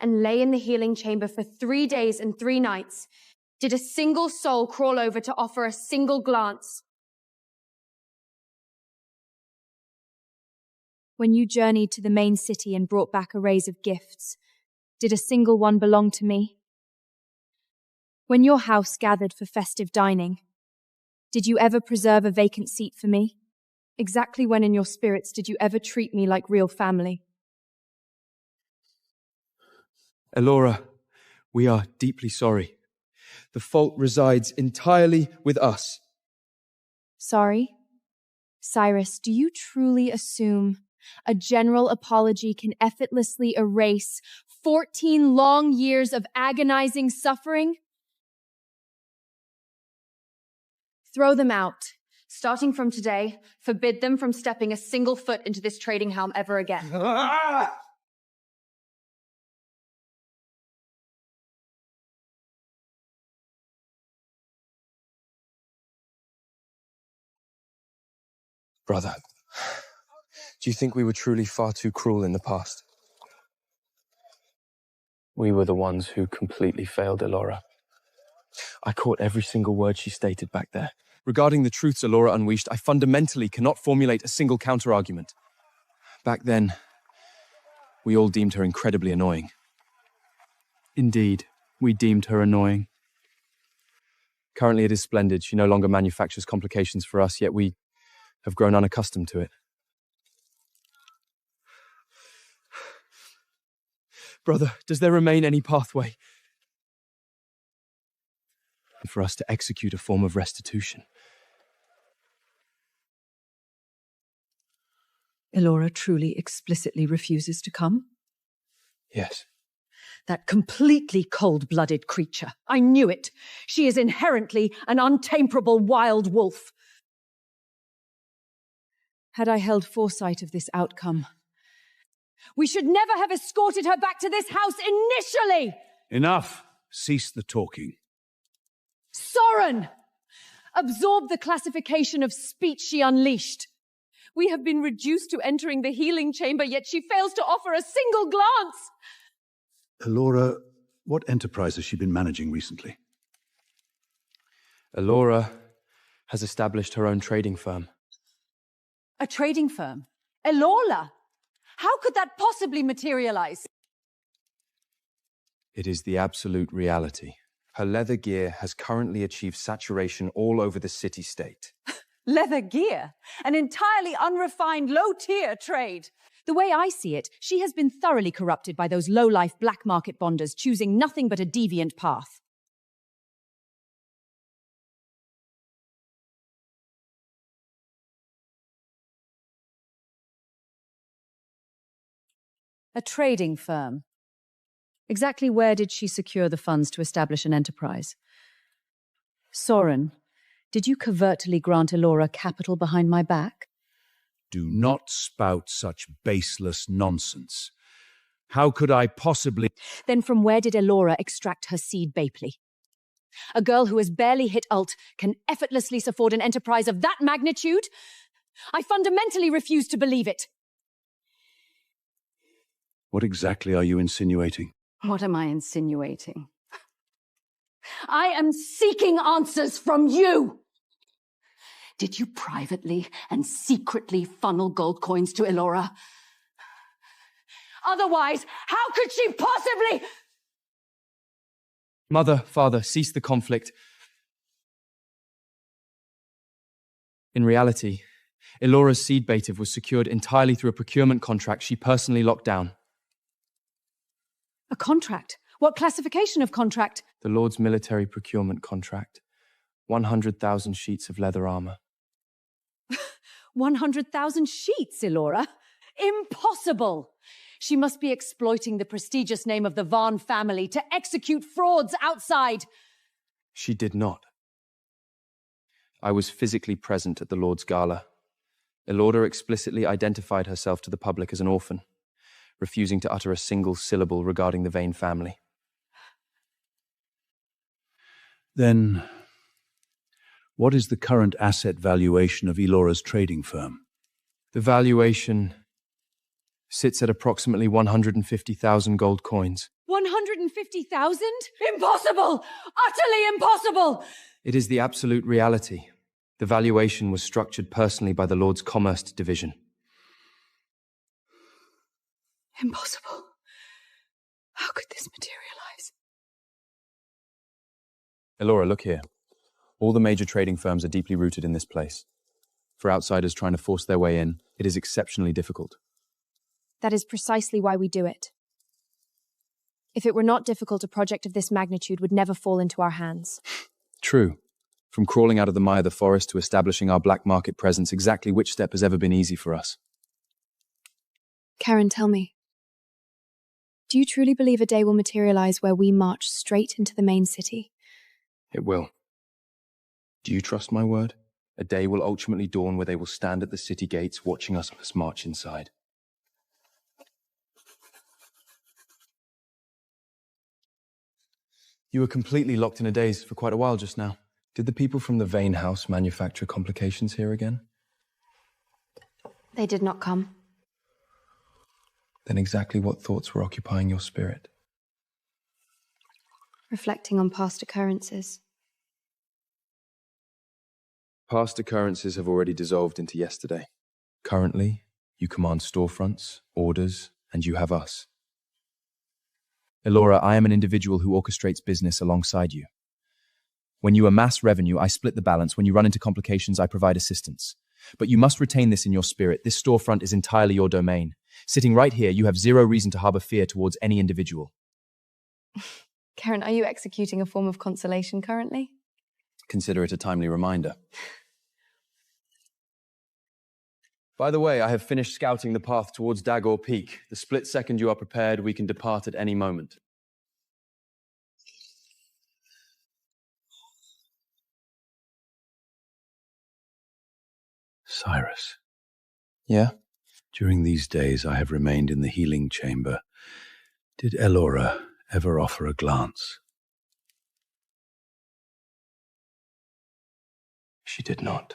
and lay in the healing chamber for 3 days and 3 nights, did a single soul crawl over to offer a single glance? When you journeyed to the main city and brought back arrays of gifts, did a single one belong to me? When your house gathered for festive dining, did you ever preserve a vacant seat for me? Exactly when in your spirits did you ever treat me like real family? Elora, we are deeply sorry. The fault resides entirely with us. Sorry? Cyrus, do you truly assume a general apology can effortlessly erase 14 long years of agonizing suffering? Throw them out. Starting from today, forbid them from stepping a single foot into this trading helm ever again. Brother, do you think we were truly far too cruel in the past? We were the ones who completely failed Elora. I caught every single word she stated back there. Regarding the truths Elora unleashed, I fundamentally cannot formulate a single counter-argument. Back then, we all deemed her incredibly annoying. Indeed, we deemed her annoying. Currently it is splendid. She no longer manufactures complications for us, yet we have grown unaccustomed to it. Brother, does there remain any pathway for us to execute a form of restitution? Elora truly explicitly refuses to come? Yes. That completely cold-blooded creature. I knew it. She is inherently an untamable wild wolf. Had I held foresight of this outcome, we should never have escorted her back to this house initially! Enough. Cease the talking. Soren! Absorb the classification of speech she unleashed. We have been reduced to entering the healing chamber, yet she fails to offer a single glance! Elora, what enterprise has she been managing recently? Elora has established her own trading firm. A trading firm? Elora? How could that possibly materialize? It is the absolute reality. Her leather gear has currently achieved saturation all over the city-state. Leather gear? An entirely unrefined, low-tier trade. The way I see it, she has been thoroughly corrupted by those low-life black market bonders choosing nothing but a deviant path. A trading firm. Exactly where did she secure the funds to establish an enterprise? Soren, did you covertly grant Elora capital behind my back? Do not spout such baseless nonsense. How could I possibly— Then from where did Elora extract her seed Bapley? A girl who has barely hit ult can effortlessly afford an enterprise of that magnitude? I fundamentally refuse to believe it. What exactly are you insinuating? What am I insinuating? I am seeking answers from you! Did you privately and secretly funnel gold coins to Elora? Otherwise, how could she possibly— Mother, father, cease the conflict. In reality, Elora's seed bative was secured entirely through a procurement contract she personally locked down. A contract? What classification of contract? The Lord's military procurement contract. 100,000 sheets of leather armor. 100,000 sheets, Elora? Impossible! She must be exploiting the prestigious name of the Vaughn family to execute frauds outside. She did not. I was physically present at the Lord's gala. Elora explicitly identified herself to the public as an orphan, refusing to utter a single syllable regarding the Vane family. Then, what is the current asset valuation of Elora's trading firm? The valuation sits at approximately 150,000 gold coins. 150,000? Impossible! Utterly impossible! It is the absolute reality. The valuation was structured personally by the Lord's Commerce Division. Impossible. How could this materialize? Elora, look here. All the major trading firms are deeply rooted in this place. For outsiders trying to force their way in, it is exceptionally difficult. That is precisely why we do it. If it were not difficult, a project of this magnitude would never fall into our hands. True. From crawling out of the mire of the forest to establishing our black market presence, exactly which step has ever been easy for us? Karen, tell me. Do you truly believe a day will materialize where we march straight into the main city? It will. Do you trust my word? A day will ultimately dawn where they will stand at the city gates watching us march inside. You were completely locked in a daze for quite a while just now. Did the people from the Vane house manufacture complications here again? They did not come. Then exactly what thoughts were occupying your spirit? Reflecting on past occurrences. Past occurrences have already dissolved into yesterday. Currently, you command storefronts, orders, and you have us. Elora, I am an individual who orchestrates business alongside you. When you amass revenue, I split the balance. When you run into complications, I provide assistance. But you must retain this in your spirit. This storefront is entirely your domain. Sitting right here, you have zero reason to harbor fear towards any individual. Karen, are you executing a form of consolation currently? Consider it a timely reminder. By the way, I have finished scouting the path towards Dagor Peak. The split second you are prepared, we can depart at any moment. Cyrus. Yeah? During these days I have remained in the healing chamber. Did Elora ever offer a glance? She did not.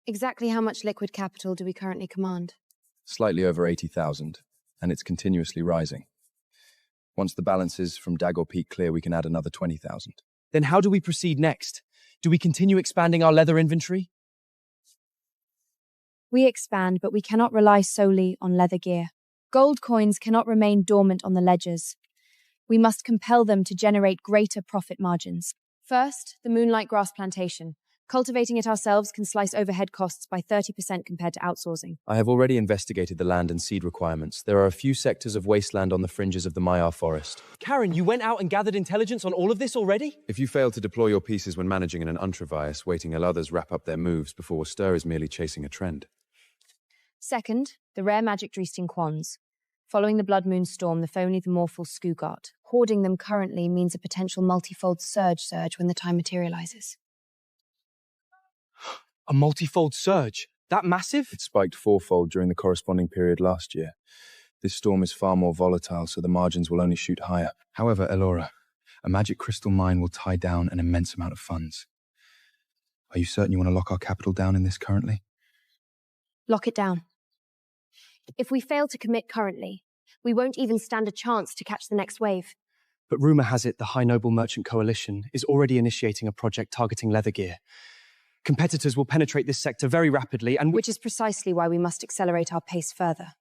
Exactly how much liquid capital do we currently command? Slightly over 80,000, and it's continuously rising. Once the balances from Dagor Peak clear, we can add another 20,000. Then how do we proceed next? Do we continue expanding our leather inventory? We expand, but we cannot rely solely on leather gear. Gold coins cannot remain dormant on the ledgers. We must compel them to generate greater profit margins. First, the Moonlight Grass Plantation. Cultivating it ourselves can slice overhead costs by 30% compared to outsourcing. I have already investigated the land and seed requirements. There are a few sectors of wasteland on the fringes of the Maiar forest. Karen, you went out and gathered intelligence on all of this already? If you fail to deploy your pieces when managing in an ultravias, waiting till others wrap up their moves before a stir is merely chasing a trend. Second, the rare magic Dreesting Quans. Following the Blood Moon storm, the Phony the Morphal Skugart. Hoarding them currently means a potential multifold surge when the time materializes. A multifold surge? That massive? It spiked fourfold during the corresponding period last year. This storm is far more volatile, so the margins will only shoot higher. However, Elora, a magic crystal mine will tie down an immense amount of funds. Are you certain you want to lock our capital down in this currently? Lock it down. If we fail to commit currently, we won't even stand a chance to catch the next wave. But rumor has it the High Noble Merchant Coalition is already initiating a project targeting leather gear. Competitors will penetrate this sector very rapidly and which is precisely why we must accelerate our pace further.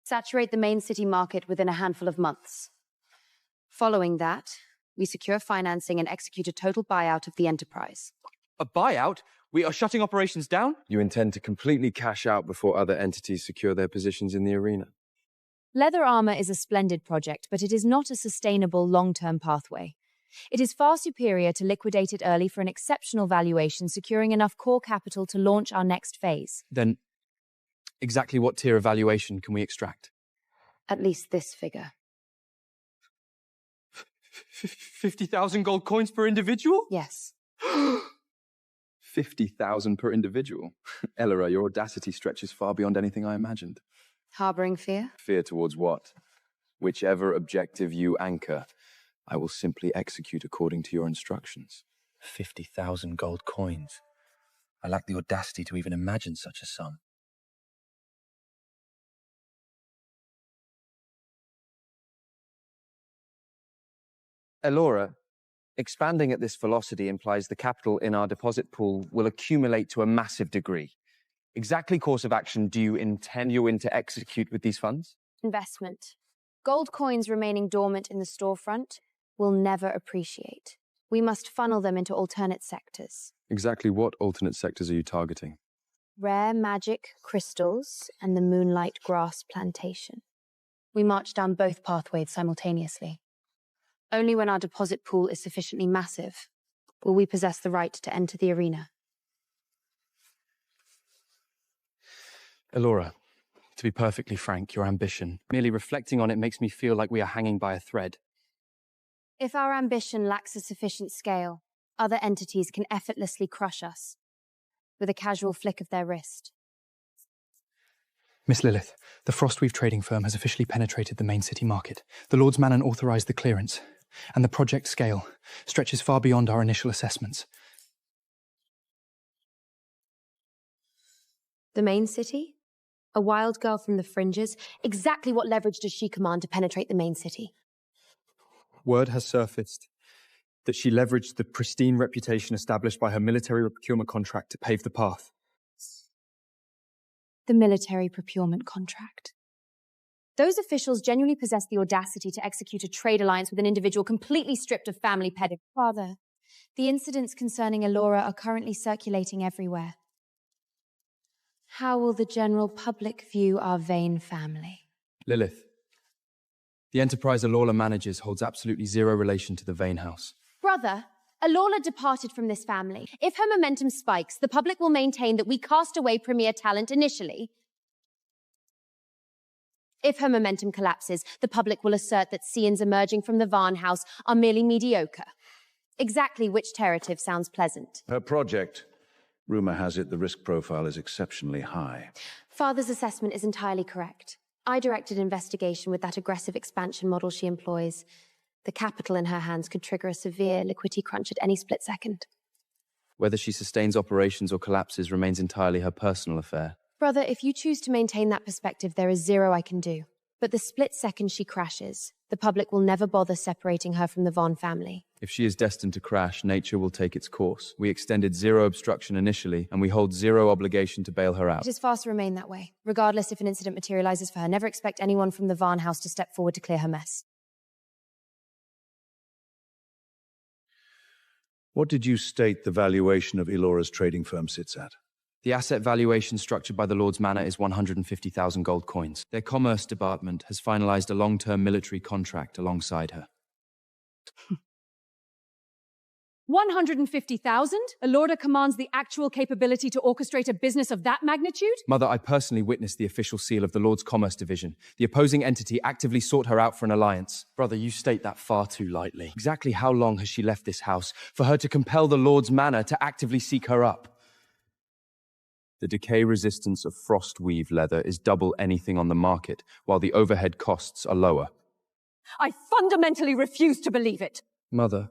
Saturate the main city market within a handful of months. Following that, we secure financing and execute a total buyout of the enterprise. A buyout? We are shutting operations down? You intend to completely cash out before other entities secure their positions in the arena? Leather armor is a splendid project, but it is not a sustainable long-term pathway. It is far superior to liquidate it early for an exceptional valuation, securing enough core capital to launch our next phase. Then, exactly what tier of valuation can we extract? At least this figure. 50,000 gold coins per individual? Yes. 50,000 per individual? Elora, your audacity stretches far beyond anything I imagined. Harboring fear? Fear towards what? Whichever objective you anchor, I will simply execute according to your instructions. 50,000 gold coins. I lack the audacity to even imagine such a sum. Elora, expanding at this velocity implies the capital in our deposit pool will accumulate to a massive degree. Exactly course of action do you intend to execute with these funds? Investment. Gold coins remaining dormant in the storefront will never appreciate. We must funnel them into alternate sectors. Exactly what alternate sectors are you targeting? rare magic crystals, and the moonlight grass plantation. We march down both pathways simultaneously. Only when our deposit pool is sufficiently massive will we possess the right to enter the arena. Elora, to be perfectly frank, your ambition, merely reflecting on it makes me feel like we are hanging by a thread. If our ambition lacks a sufficient scale, other entities can effortlessly crush us with a casual flick of their wrist. Miss Lilith, the Frostweave trading firm has officially penetrated the main city market. The Lords Manon authorized the clearance, and the project scale stretches far beyond our initial assessments. The main city? A wild girl from the fringes? Exactly what leverage does she command to penetrate the main city? Word has surfaced that she leveraged the pristine reputation established by her military procurement contract to pave the path. The military procurement contract. Those officials genuinely possess the audacity to execute a trade alliance with an individual completely stripped of family pedigree. Father, the incidents concerning Elora are currently circulating everywhere. How will the general public view our Vane family? Lilith, the enterprise Elora manages holds absolutely zero relation to the Vane house. Brother, Elora departed from this family. If her momentum spikes, the public will maintain that we cast away premier talent initially. If her momentum collapses, the public will assert that Cians emerging from the Varn house are merely mediocre. Exactly which narrative sounds pleasant? Her project, rumor has it the risk profile is exceptionally high. Father's assessment is entirely correct. I directed investigation with that aggressive expansion model she employs. The capital in her hands could trigger a severe liquidity crunch at any split second. Whether she sustains operations or collapses remains entirely her personal affair. Brother, if you choose to maintain that perspective, there is zero I can do. But the split second she crashes, the public will never bother separating her from the Vaughn family. If she is destined to crash, nature will take its course. We extended zero obstruction initially, and we hold zero obligation to bail her out. It is fast to remain that way. Regardless if an incident materializes for her, never expect anyone from the Varn house to step forward to clear her mess. What did you state the valuation of Elora's trading firm sits at? The asset valuation structured by the Lord's Manor is 150,000 gold coins. Their commerce department has finalized a long-term military contract alongside her. 150,000? Elora commands the actual capability to orchestrate a business of that magnitude? Mother, I personally witnessed the official seal of the Lord's Commerce Division. The opposing entity actively sought her out for an alliance. Brother, you state that far too lightly. Exactly how long has she left this house for her to compel the Lord's Manor to actively seek her up? The decay resistance of Frostweave leather is double anything on the market, while the overhead costs are lower. I fundamentally refuse to believe it. Mother,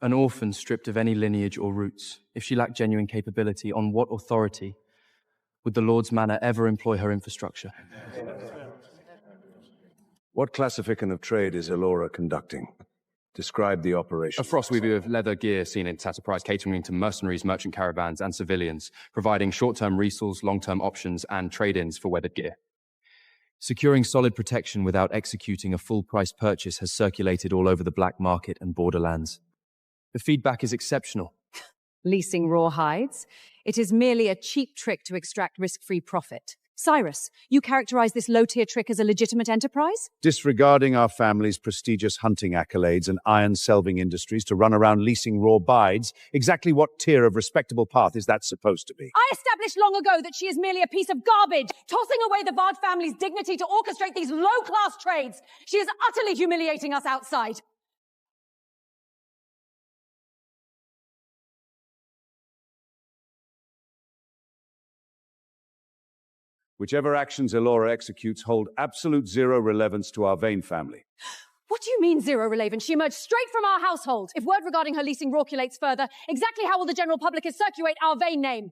an orphan stripped of any lineage or roots, if she lacked genuine capability, on what authority would the Lord's Manor ever employ her infrastructure? What classification of trade is Elora conducting? Describe the operation. A Frostweaver of leather gear seen in enterprise catering to mercenaries, merchant caravans, and civilians, providing short-term resource, long-term options, and trade-ins for weathered gear. Securing solid protection without executing a full-price purchase has circulated all over the black market and borderlands. The feedback is exceptional. Leasing raw hides? It is merely a cheap trick to extract risk-free profit. Cyrus, you characterize this low-tier trick as a legitimate enterprise? Disregarding our family's prestigious hunting accolades and iron-selving industries to run around leasing raw bides, exactly what tier of respectable path is that supposed to be? I established long ago that she is merely a piece of garbage, tossing away the Vard family's dignity to orchestrate these low-class trades. She is utterly humiliating us outside. Whichever actions Elora executes hold absolute zero relevance to our Vane family. What do you mean, zero relevance? She emerged straight from our household. If word regarding her leasing roculates further, exactly how will the general public circulate our Vane name?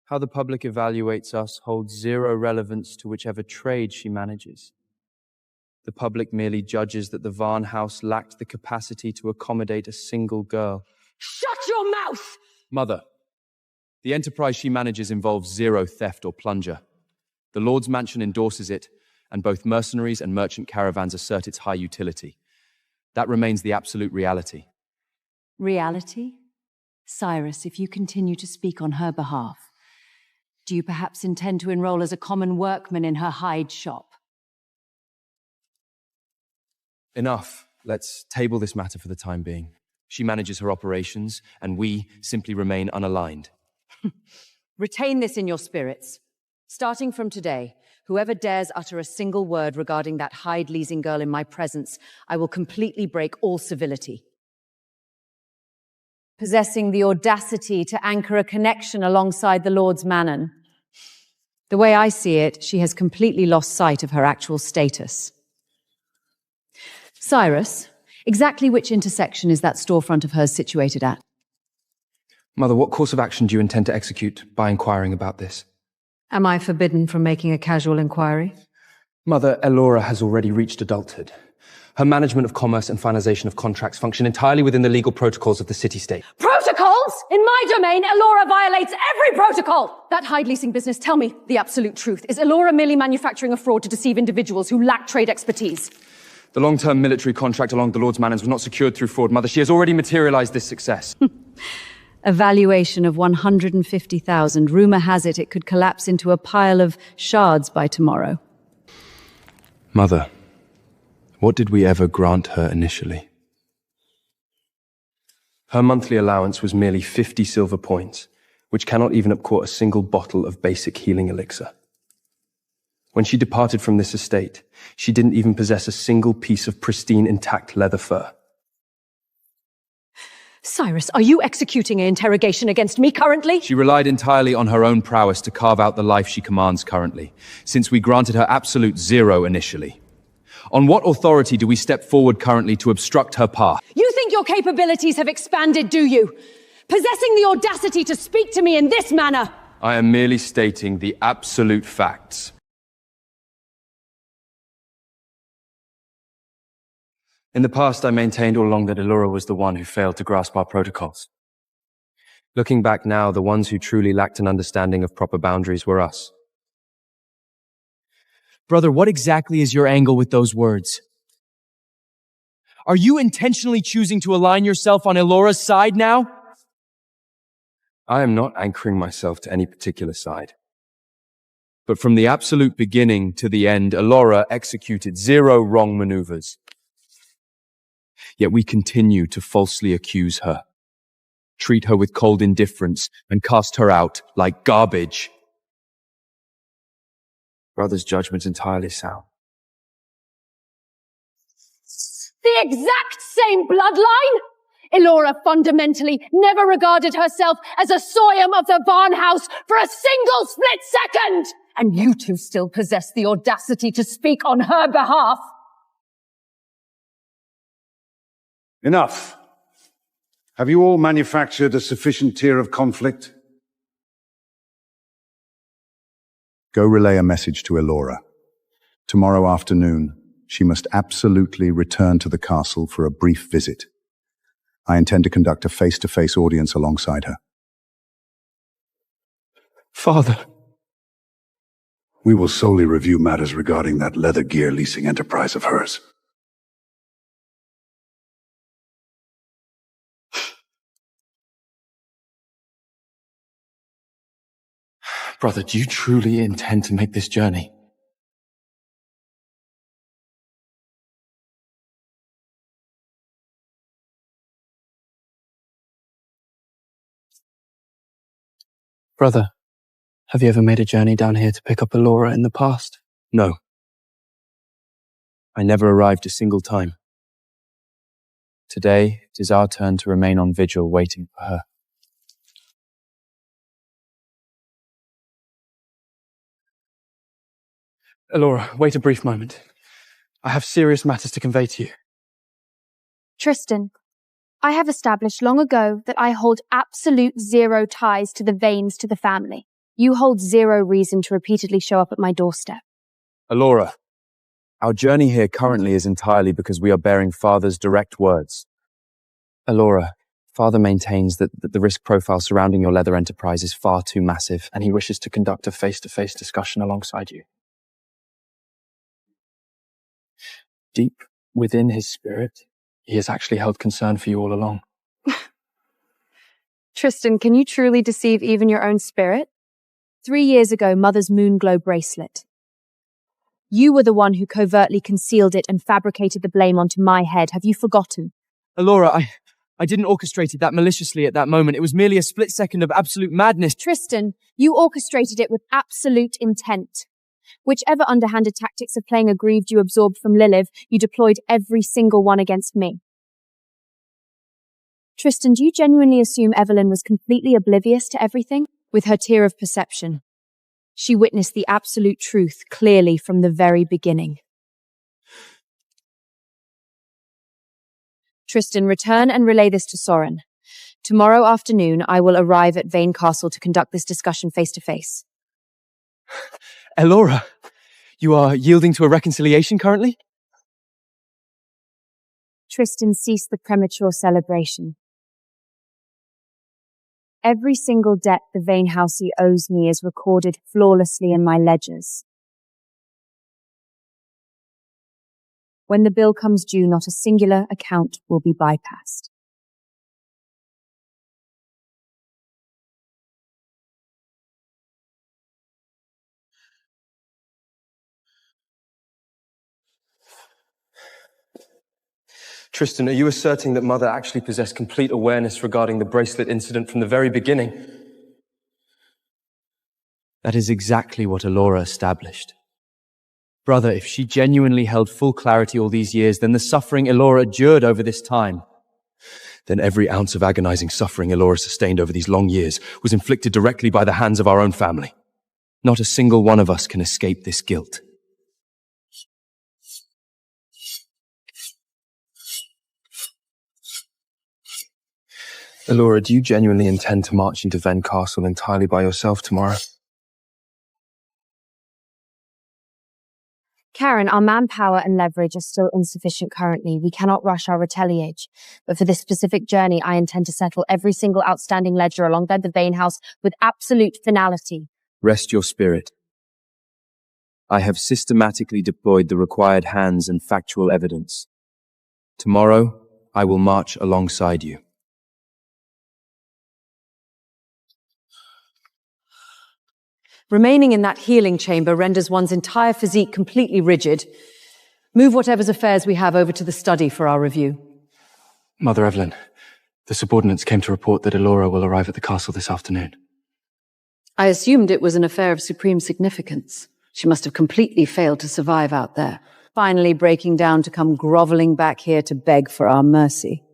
How the public evaluates us holds zero relevance to whichever trade she manages. The public merely judges that the Varn house lacked the capacity to accommodate a single girl. Shut your mouth! Mother, the enterprise she manages involves zero theft or plunger. The Lord's Mansion endorses it, and both mercenaries and merchant caravans assert its high utility. That remains the absolute reality. Reality? Cyrus, if you continue to speak on her behalf, Do you perhaps intend to enroll as a common workman in her hide shop? Enough. Let's table this matter for the time being. She manages her operations, and we simply remain unaligned. Retain this in your spirits. Starting from today, whoever dares utter a single word regarding that hide-leasing girl in my presence, I will completely break all civility. Possessing the audacity to anchor a connection alongside the Lord's Manon. The way I see it, she has completely lost sight of her actual status. Cyrus, exactly which intersection is that storefront of hers situated at? Mother, what course of action do you intend to execute by inquiring about this? Am I forbidden from making a casual inquiry? Mother, Elora has already reached adulthood. Her management of commerce and finalization of contracts function entirely within the legal protocols of the city-state. Protocols? In my domain, Elora violates every protocol! That hide-leasing business, tell me the absolute truth. Is Elora merely manufacturing a fraud to deceive individuals who lack trade expertise? The long-term military contract along the Lord's Manors was not secured through fraud, Mother. She has already materialized this success. A valuation of 150,000. Rumor has it it could collapse into a pile of shards by tomorrow. Mother, what did we ever grant her initially? Her monthly allowance was merely 50 silver points, which cannot even upcourt a single bottle of basic healing elixir. When she departed from this estate, she didn't even possess a single piece of pristine, intact leather fur. Cyrus, are you executing an interrogation against me currently? She relied entirely on her own prowess to carve out the life she commands currently, since we granted her absolute 0 initially. On what authority do we step forward currently to obstruct her path? You think your capabilities have expanded, do you? Possessing the audacity to speak to me in this manner! I am merely stating the absolute facts. In the past, I maintained all along that Elora was the one who failed to grasp our protocols. Looking back now, the ones who truly lacked an understanding of proper boundaries were us. Brother, what exactly is your angle with those words? Are you intentionally choosing to align yourself on Elora's side now? I am not anchoring myself to any particular side. But from the absolute beginning to the end, Elora executed 0 wrong maneuvers. Yet we continue to falsely accuse her, treat her with cold indifference, and cast her out like garbage. Brother's judgment entirely sound. The exact same bloodline? Elora fundamentally never regarded herself as a soyum of the Vaughn house for a single split second! And you two still possess the audacity to speak on her behalf! Enough. Have you all manufactured a sufficient tier of conflict? Go relay a message to Elora. Tomorrow afternoon, she must absolutely return to the castle for a brief visit. I intend to conduct a face-to-face audience alongside her. Father. We will solely review matters regarding that leather gear leasing enterprise of hers. Brother, do you truly intend to make this journey? Brother, have you ever made a journey down here to pick up Elora in the past? No. I never arrived a single time. Today, it is our turn to remain on vigil waiting for her. Elora, wait a brief moment. I have serious matters to convey to you. Tristan, I have established long ago that I hold absolute 0 ties to the veins to the family. You hold 0 reason to repeatedly show up at my doorstep. Elora, our journey here currently is entirely because we are bearing Father's direct words. Elora, Father maintains that the risk profile surrounding your leather enterprise is far too massive, And he wishes to conduct a face-to-face discussion alongside you. Deep within his spirit, he has actually held concern for you all along. Tristan, can you truly deceive even your own spirit? 3 years ago, Mother's Moonglow bracelet. You were the one who covertly concealed it and fabricated the blame onto my head. Have you forgotten? Alora, I didn't orchestrate it that maliciously at that moment. It was merely a split second of absolute madness. Tristan, you orchestrated it with absolute intent. Whichever underhanded tactics of playing aggrieved you absorbed from Lilith, you deployed every single one against me. Tristan, do you genuinely assume Evelyn was completely oblivious to everything? With her tear of perception, she witnessed the absolute truth clearly from the very beginning. Tristan, return and relay this to Soren. Tomorrow afternoon, I will arrive at Vane Castle to conduct this discussion face-to-face. Elora, you are yielding to a reconciliation currently? Tristan, cease the premature celebration. Every single debt the Vane Housey owes me is recorded flawlessly in my ledgers. When the bill comes due, not a singular account will be bypassed. Tristan, are you asserting that Mother actually possessed complete awareness regarding the bracelet incident from the very beginning? That is exactly what Elora established. Brother, if she genuinely held full clarity all these years, then the suffering Elora endured over this time. Then every ounce of agonizing suffering Elora sustained over these long years was inflicted directly by the hands of our own family. Not a single one of us can escape this guilt. Elora, do you genuinely intend to march into Ven Castle entirely by yourself tomorrow? Karen, our manpower and leverage are still insufficient currently. We cannot rush our retaliation. But for this specific journey, I intend to settle every single outstanding ledger alongside the Vane House with absolute finality. Rest your spirit. I have systematically deployed the required hands and factual evidence. Tomorrow, I will march alongside you. Remaining in that healing chamber renders one's entire physique completely rigid. Move whatever's affairs we have over to the study for our review. Mother Evelyn, the subordinates came to report that Elora will arrive at the castle this afternoon. I assumed it was an affair of supreme significance. She must have completely failed to survive out there, finally breaking down to come groveling back here to beg for our mercy.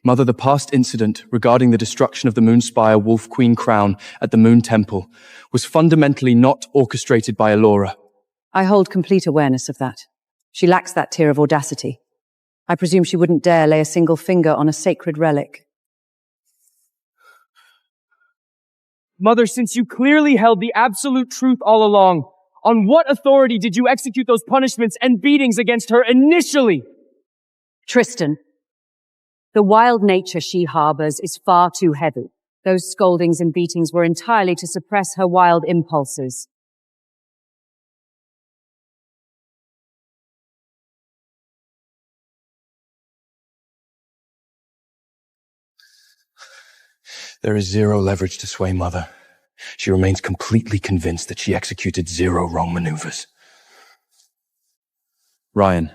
Mother, the past incident regarding the destruction of the Moonspire Wolf Queen crown at the Moon Temple was fundamentally not orchestrated by Elora. I hold complete awareness of that. She lacks that tier of audacity. I presume she wouldn't dare lay a single finger on a sacred relic. Mother, since you clearly held the absolute truth all along, on what authority did you execute those punishments and beatings against her initially? Tristan, the wild nature she harbors is far too heavy. Those scoldings and beatings were entirely to suppress her wild impulses. There is zero leverage to sway Mother. She remains completely convinced that she executed zero wrong maneuvers. Ryan,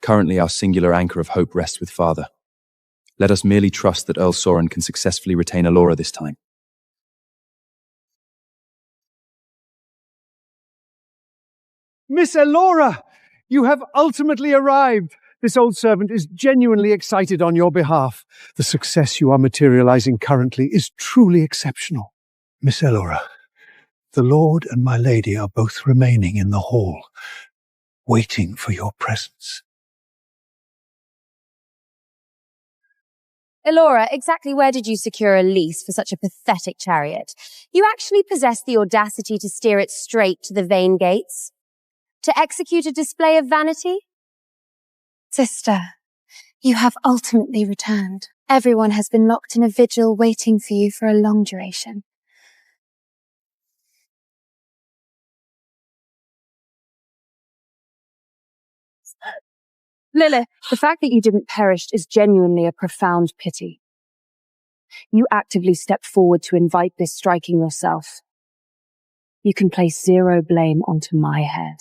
currently our singular anchor of hope rests with Father. Let us merely trust that Earl Soren can successfully retain Elora this time. Miss Elora, you have ultimately arrived. This old servant is genuinely excited on your behalf. The success you are materializing currently is truly exceptional. Miss Elora, the Lord and my lady are both remaining in the hall, waiting for your presence. Elora, exactly where did you secure a lease for such a pathetic chariot? You actually possess the audacity to steer it straight to the Vane gates? To execute a display of vanity? Sister, you have ultimately returned. Everyone has been locked in a vigil waiting for you for a long duration. Lilith, the fact that you didn't perish is genuinely a profound pity. You actively stepped forward to invite this striking yourself. You can place zero blame onto my head.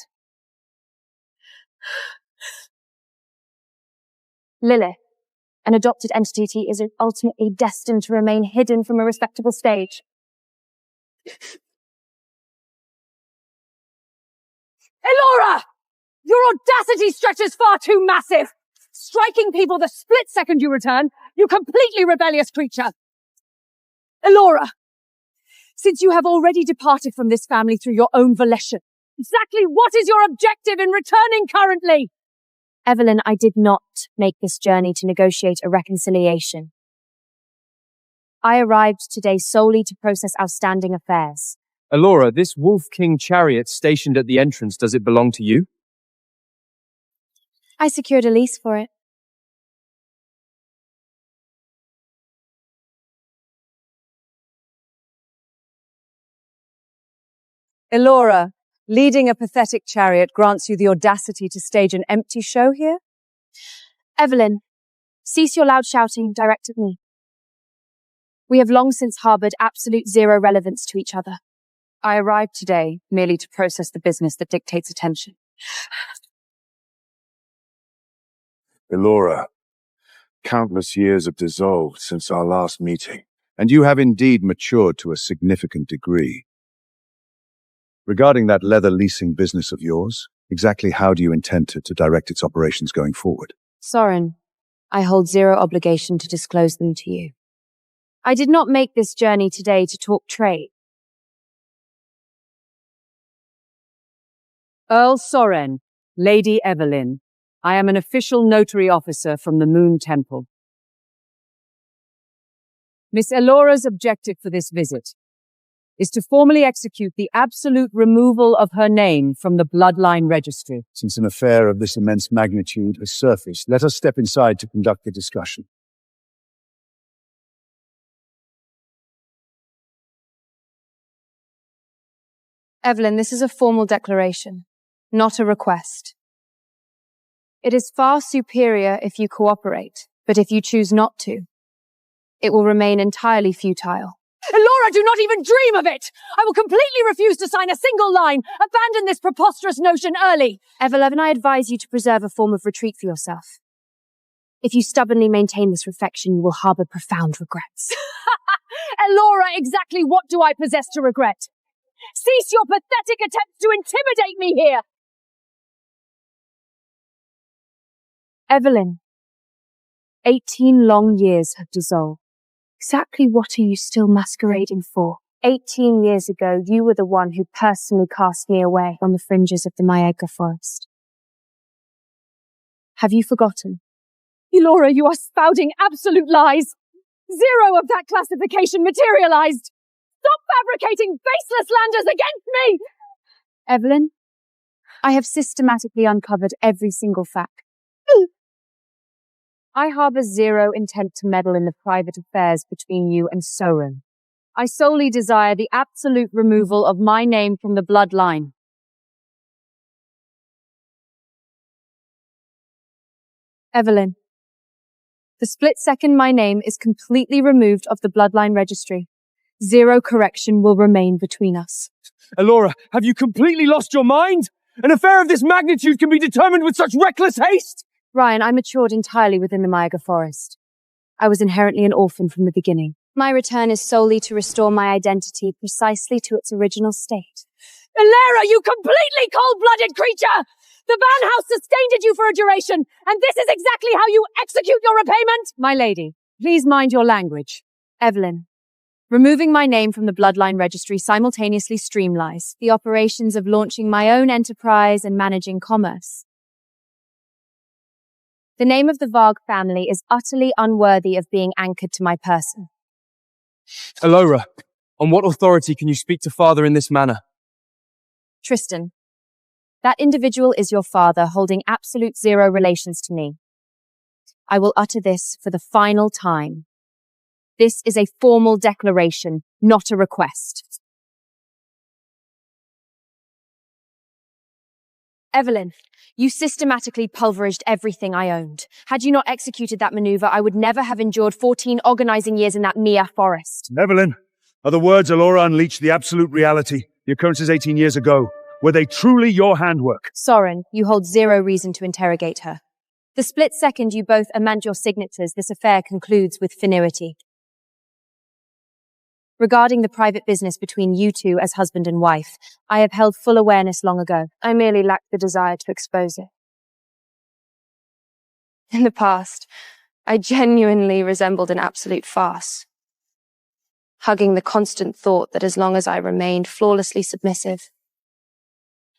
Lilith, an adopted entity, is ultimately destined to remain hidden from a respectable stage. Elora! Your audacity stretches far too massive! Striking people the split second you return, you completely rebellious creature! Elora! Since you have already departed from this family through your own volition, exactly what is your objective in returning currently? Evelyn, I did not make this journey to negotiate a reconciliation. I arrived today solely to process outstanding affairs. Elora, this Wolf King chariot stationed at the entrance, does it belong to you? I secured a lease for it. Elora, leading a pathetic chariot grants you the audacity to stage an empty show here? Evelyn, cease your loud shouting, direct at me. We have long since harbored absolute zero relevance to each other. I arrived today merely to process the business that dictates attention. Elora, countless years have dissolved since our last meeting, and you have indeed matured to a significant degree. Regarding that leather leasing business of yours, exactly how do you intend to direct its operations going forward? Soren, I hold zero obligation to disclose them to you. I did not make this journey today to talk trade. Earl Soren, Lady Evelyn, I am an official notary officer from the Moon Temple. Miss Elora's objective for this visit is to formally execute the absolute removal of her name from the bloodline registry. Since an affair of this immense magnitude has surfaced, let us step inside to conduct the discussion. Evelyn, this is a formal declaration, not a request. It is far superior if you cooperate, but if you choose not to, it will remain entirely futile. Elora, do not even dream of it! I will completely refuse to sign a single line. Abandon this preposterous notion early. Evelyn, I advise you to preserve a form of retreat for yourself. If you stubbornly maintain this reflection, you will harbor profound regrets. Elora, exactly what do I possess to regret? Cease your pathetic attempts to intimidate me here! Evelyn, 18 long years have dissolved. Exactly what are you still masquerading for? 18 years ago, you were the one who personally cast me away on the fringes of the Myega forest. Have you forgotten? Elora, you are spouting absolute lies. Zero of that classification materialized. Stop fabricating baseless slanders against me! Evelyn, I have systematically uncovered every single fact. I harbor zero intent to meddle in the private affairs between you and Soren. I solely desire the absolute removal of my name from the bloodline. Evelyn, the split second my name is completely removed of the bloodline registry, zero correction will remain between us. Elora, have you completely lost your mind? An affair of this magnitude can be determined with such reckless haste? Ryan, I matured entirely within the Myega forest. I was inherently an orphan from the beginning. My return is solely to restore my identity precisely to its original state. Elora, you completely cold-blooded creature! The Van House sustained you for a duration, and this is exactly how you execute your repayment! My lady, please mind your language. Evelyn, removing my name from the bloodline registry simultaneously streamlines the operations of launching my own enterprise and managing commerce. The name of the Varg family is utterly unworthy of being anchored to my person. Elora, on what authority can you speak to father in this manner? Tristan, that individual is your father, holding absolute zero relations to me. I will utter this for the final time. This is a formal declaration, not a request. Evelyn, you systematically pulverized everything I owned. Had you not executed that maneuver, I would never have endured 14 organizing years in that Mia forest. Evelyn, are the words Allura unleashed the absolute reality? The occurrences 18 years ago, were they truly your handwork? Soren, you hold zero reason to interrogate her. The split second you both amend your signatures, this affair concludes with finality. Regarding the private business between you two as husband and wife, I have held full awareness long ago. I merely lacked the desire to expose it. In the past, I genuinely resembled an absolute farce, hugging the constant thought that as long as I remained flawlessly submissive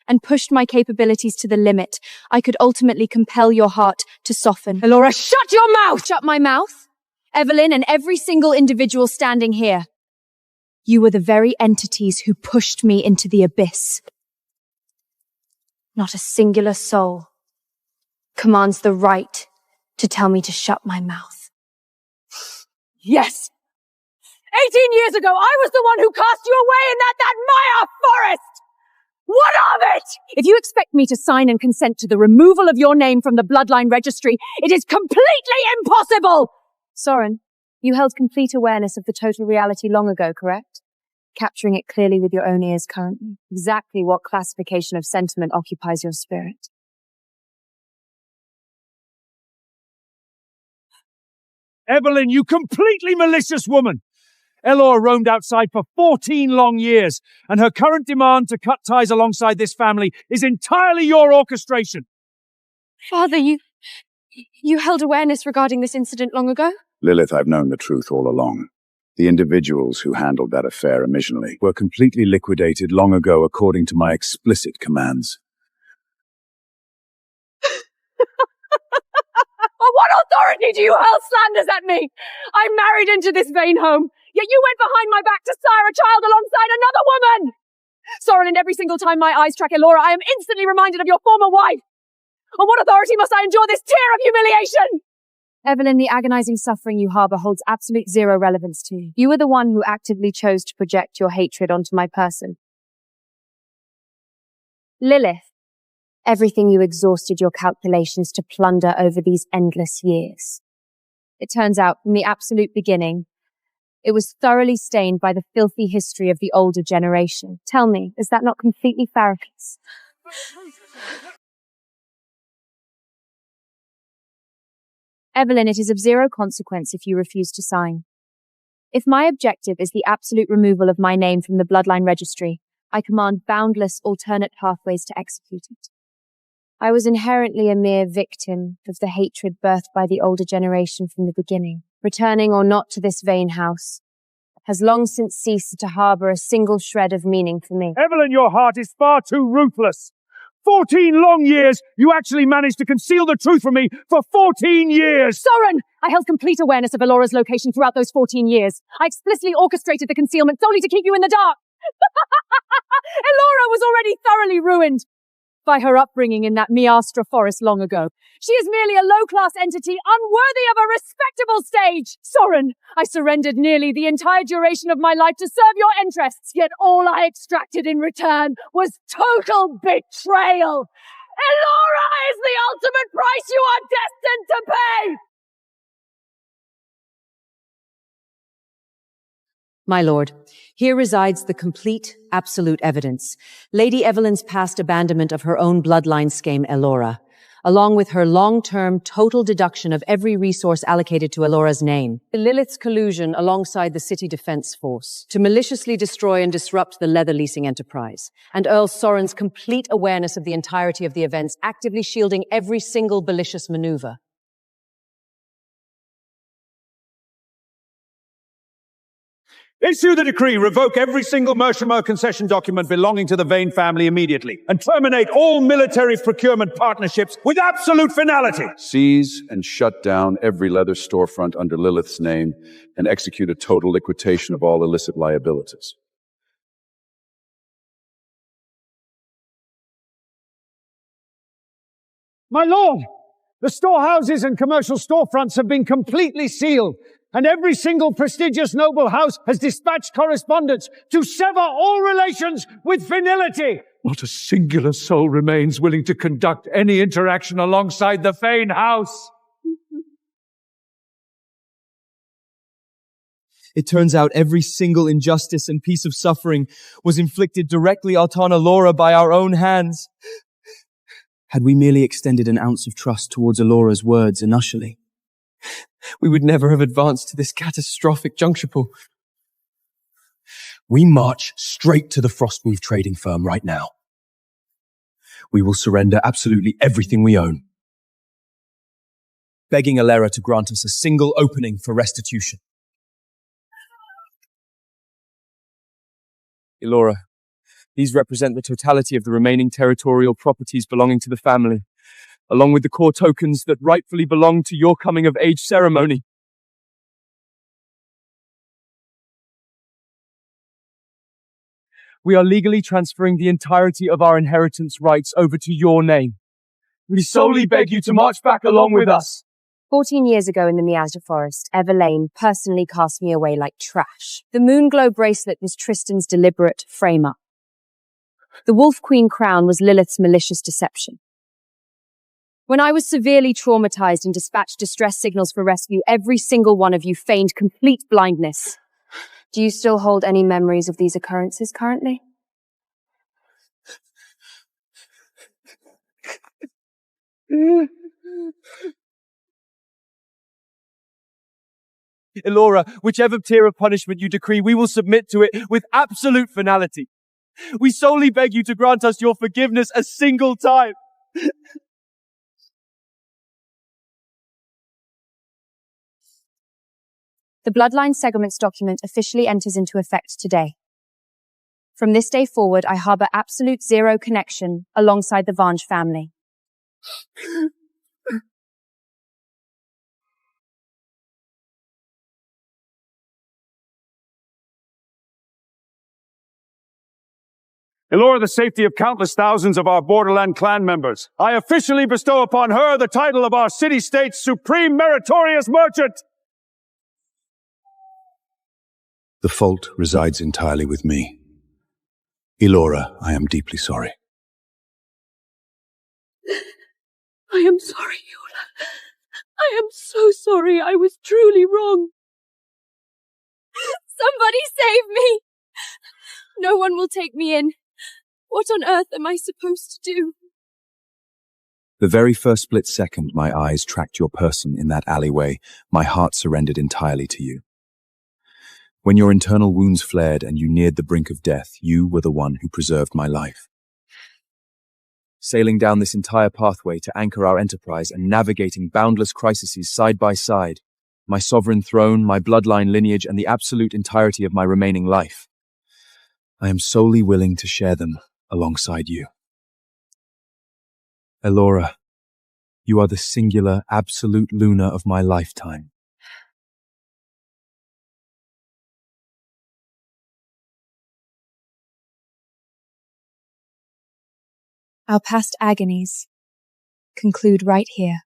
and pushed my capabilities to the limit, I could ultimately compel your heart to soften. Allura, shut your mouth! Shut my mouth? Evelyn and every single individual standing here. You were the very entities who pushed me into the abyss. Not a singular soul commands the right to tell me to shut my mouth. Yes! 18 years ago, I was the one who cast you away in that Maya forest! What of it? If you expect me to sign and consent to the removal of your name from the bloodline registry, it is completely impossible! Soren, you held complete awareness of the total reality long ago, correct? Capturing it clearly with your own ears currently. Exactly what classification of sentiment occupies your spirit? Evelyn, you completely malicious woman! Elor roamed outside for 14 long years, and her current demand to cut ties alongside this family is entirely your orchestration. Father, you held awareness regarding this incident long ago? Lilith, I've known the truth all along. The individuals who handled that affair originally were completely liquidated long ago according to my explicit commands. On what authority do you hurl slanders at me? I'm married into this vain home, yet you went behind my back to sire a child alongside another woman! Soren, and every single time my eyes track Allura, I am instantly reminded of your former wife! On what authority must I endure this tear of humiliation? Evelyn, the agonizing suffering you harbor holds absolute zero relevance to you. You were the one who actively chose to project your hatred onto my person. Lilith, everything you exhausted your calculations to plunder over these endless years. It turns out, from the absolute beginning, it was thoroughly stained by the filthy history of the older generation. Tell me, is that not completely farcious? Evelyn, it is of zero consequence if you refuse to sign. If my objective is the absolute removal of my name from the bloodline registry, I command boundless alternate pathways to execute it. I was inherently a mere victim of the hatred birthed by the older generation from the beginning. Returning or not to this vain house has long since ceased to harbor a single shred of meaning for me. Evelyn, your heart is far too ruthless. 14 long years, you actually managed to conceal the truth from me for 14 years! Soren! I held complete awareness of Allura's location throughout those 14 years. I explicitly orchestrated the concealment solely to keep you in the dark. Allura was already thoroughly ruined by her upbringing in that Miastra forest long ago. She is merely a low-class entity unworthy of a respectable stage. Soren, I surrendered nearly the entire duration of my life to serve your interests, yet all I extracted in return was total betrayal. Allura is the ultimate price you are destined to pay! My lord, here resides the complete, absolute evidence. Lady Evelyn's past abandonment of her own bloodline scheme, Allura, along with her long-term total deduction of every resource allocated to Allura's name. Lilith's collusion alongside the City Defense Force to maliciously destroy and disrupt the leather leasing enterprise, and Earl Soren's complete awareness of the entirety of the events, actively shielding every single malicious maneuver. Issue the decree, revoke every single Mersheimer concession document belonging to the Vane family immediately, and terminate all military procurement partnerships with absolute finality. Seize and shut down every leather storefront under Lilith's name, and execute a total liquidation of all illicit liabilities. My lord, the storehouses and commercial storefronts have been completely sealed, and every single prestigious noble house has dispatched correspondence to sever all relations with finality. Not a singular soul remains willing to conduct any interaction alongside the Fane House. It turns out every single injustice and piece of suffering was inflicted directly upon Elora by our own hands. Had we merely extended an ounce of trust towards Elora's words initially, we would never have advanced to this catastrophic juncture. We march straight to the Frostmove trading firm right now. We will surrender absolutely everything we own, begging Elora to grant us a single opening for restitution. Elora, these represent the totality of the remaining territorial properties belonging to the family, along with the core tokens that rightfully belong to your coming-of-age ceremony. We are legally transferring the entirety of our inheritance rights over to your name. We solely beg you to march back along with us. 14 years ago in the Miasma Forest, Everlane personally cast me away like trash. The Moonglow bracelet was Tristan's deliberate frame-up. The Wolf Queen crown was Lilith's malicious deception. When I was severely traumatized and dispatched distress signals for rescue, every single one of you feigned complete blindness. Do you still hold any memories of these occurrences currently? Elora, whichever tier of punishment you decree, we will submit to it with absolute finality. We solely beg you to grant us your forgiveness a single time. The Bloodline Segments document officially enters into effect today. From this day forward, I harbor absolute zero connection alongside the Vange family. Elora, the safety of countless thousands of our Borderland clan members, I officially bestow upon her the title of our city-state's supreme meritorious merchant! The fault resides entirely with me. Elora, I am deeply sorry. I am sorry, Yola. I am so sorry. I was truly wrong. Somebody save me! No one will take me in. What on earth am I supposed to do? The very first split second my eyes tracked your person in that alleyway, my heart surrendered entirely to you. When your internal wounds flared and you neared the brink of death, you were the one who preserved my life. Sailing down this entire pathway to anchor our enterprise and navigating boundless crises side by side, my sovereign throne, my bloodline lineage, and the absolute entirety of my remaining life, I am solely willing to share them alongside you. Elora, you are the singular, absolute Luna of my lifetime. Our past agonies conclude right here.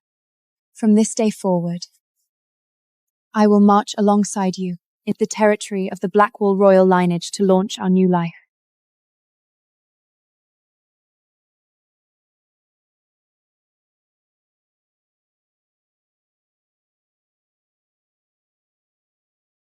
From this day forward, I will march alongside you in the territory of the Blackwall royal lineage to launch our new life.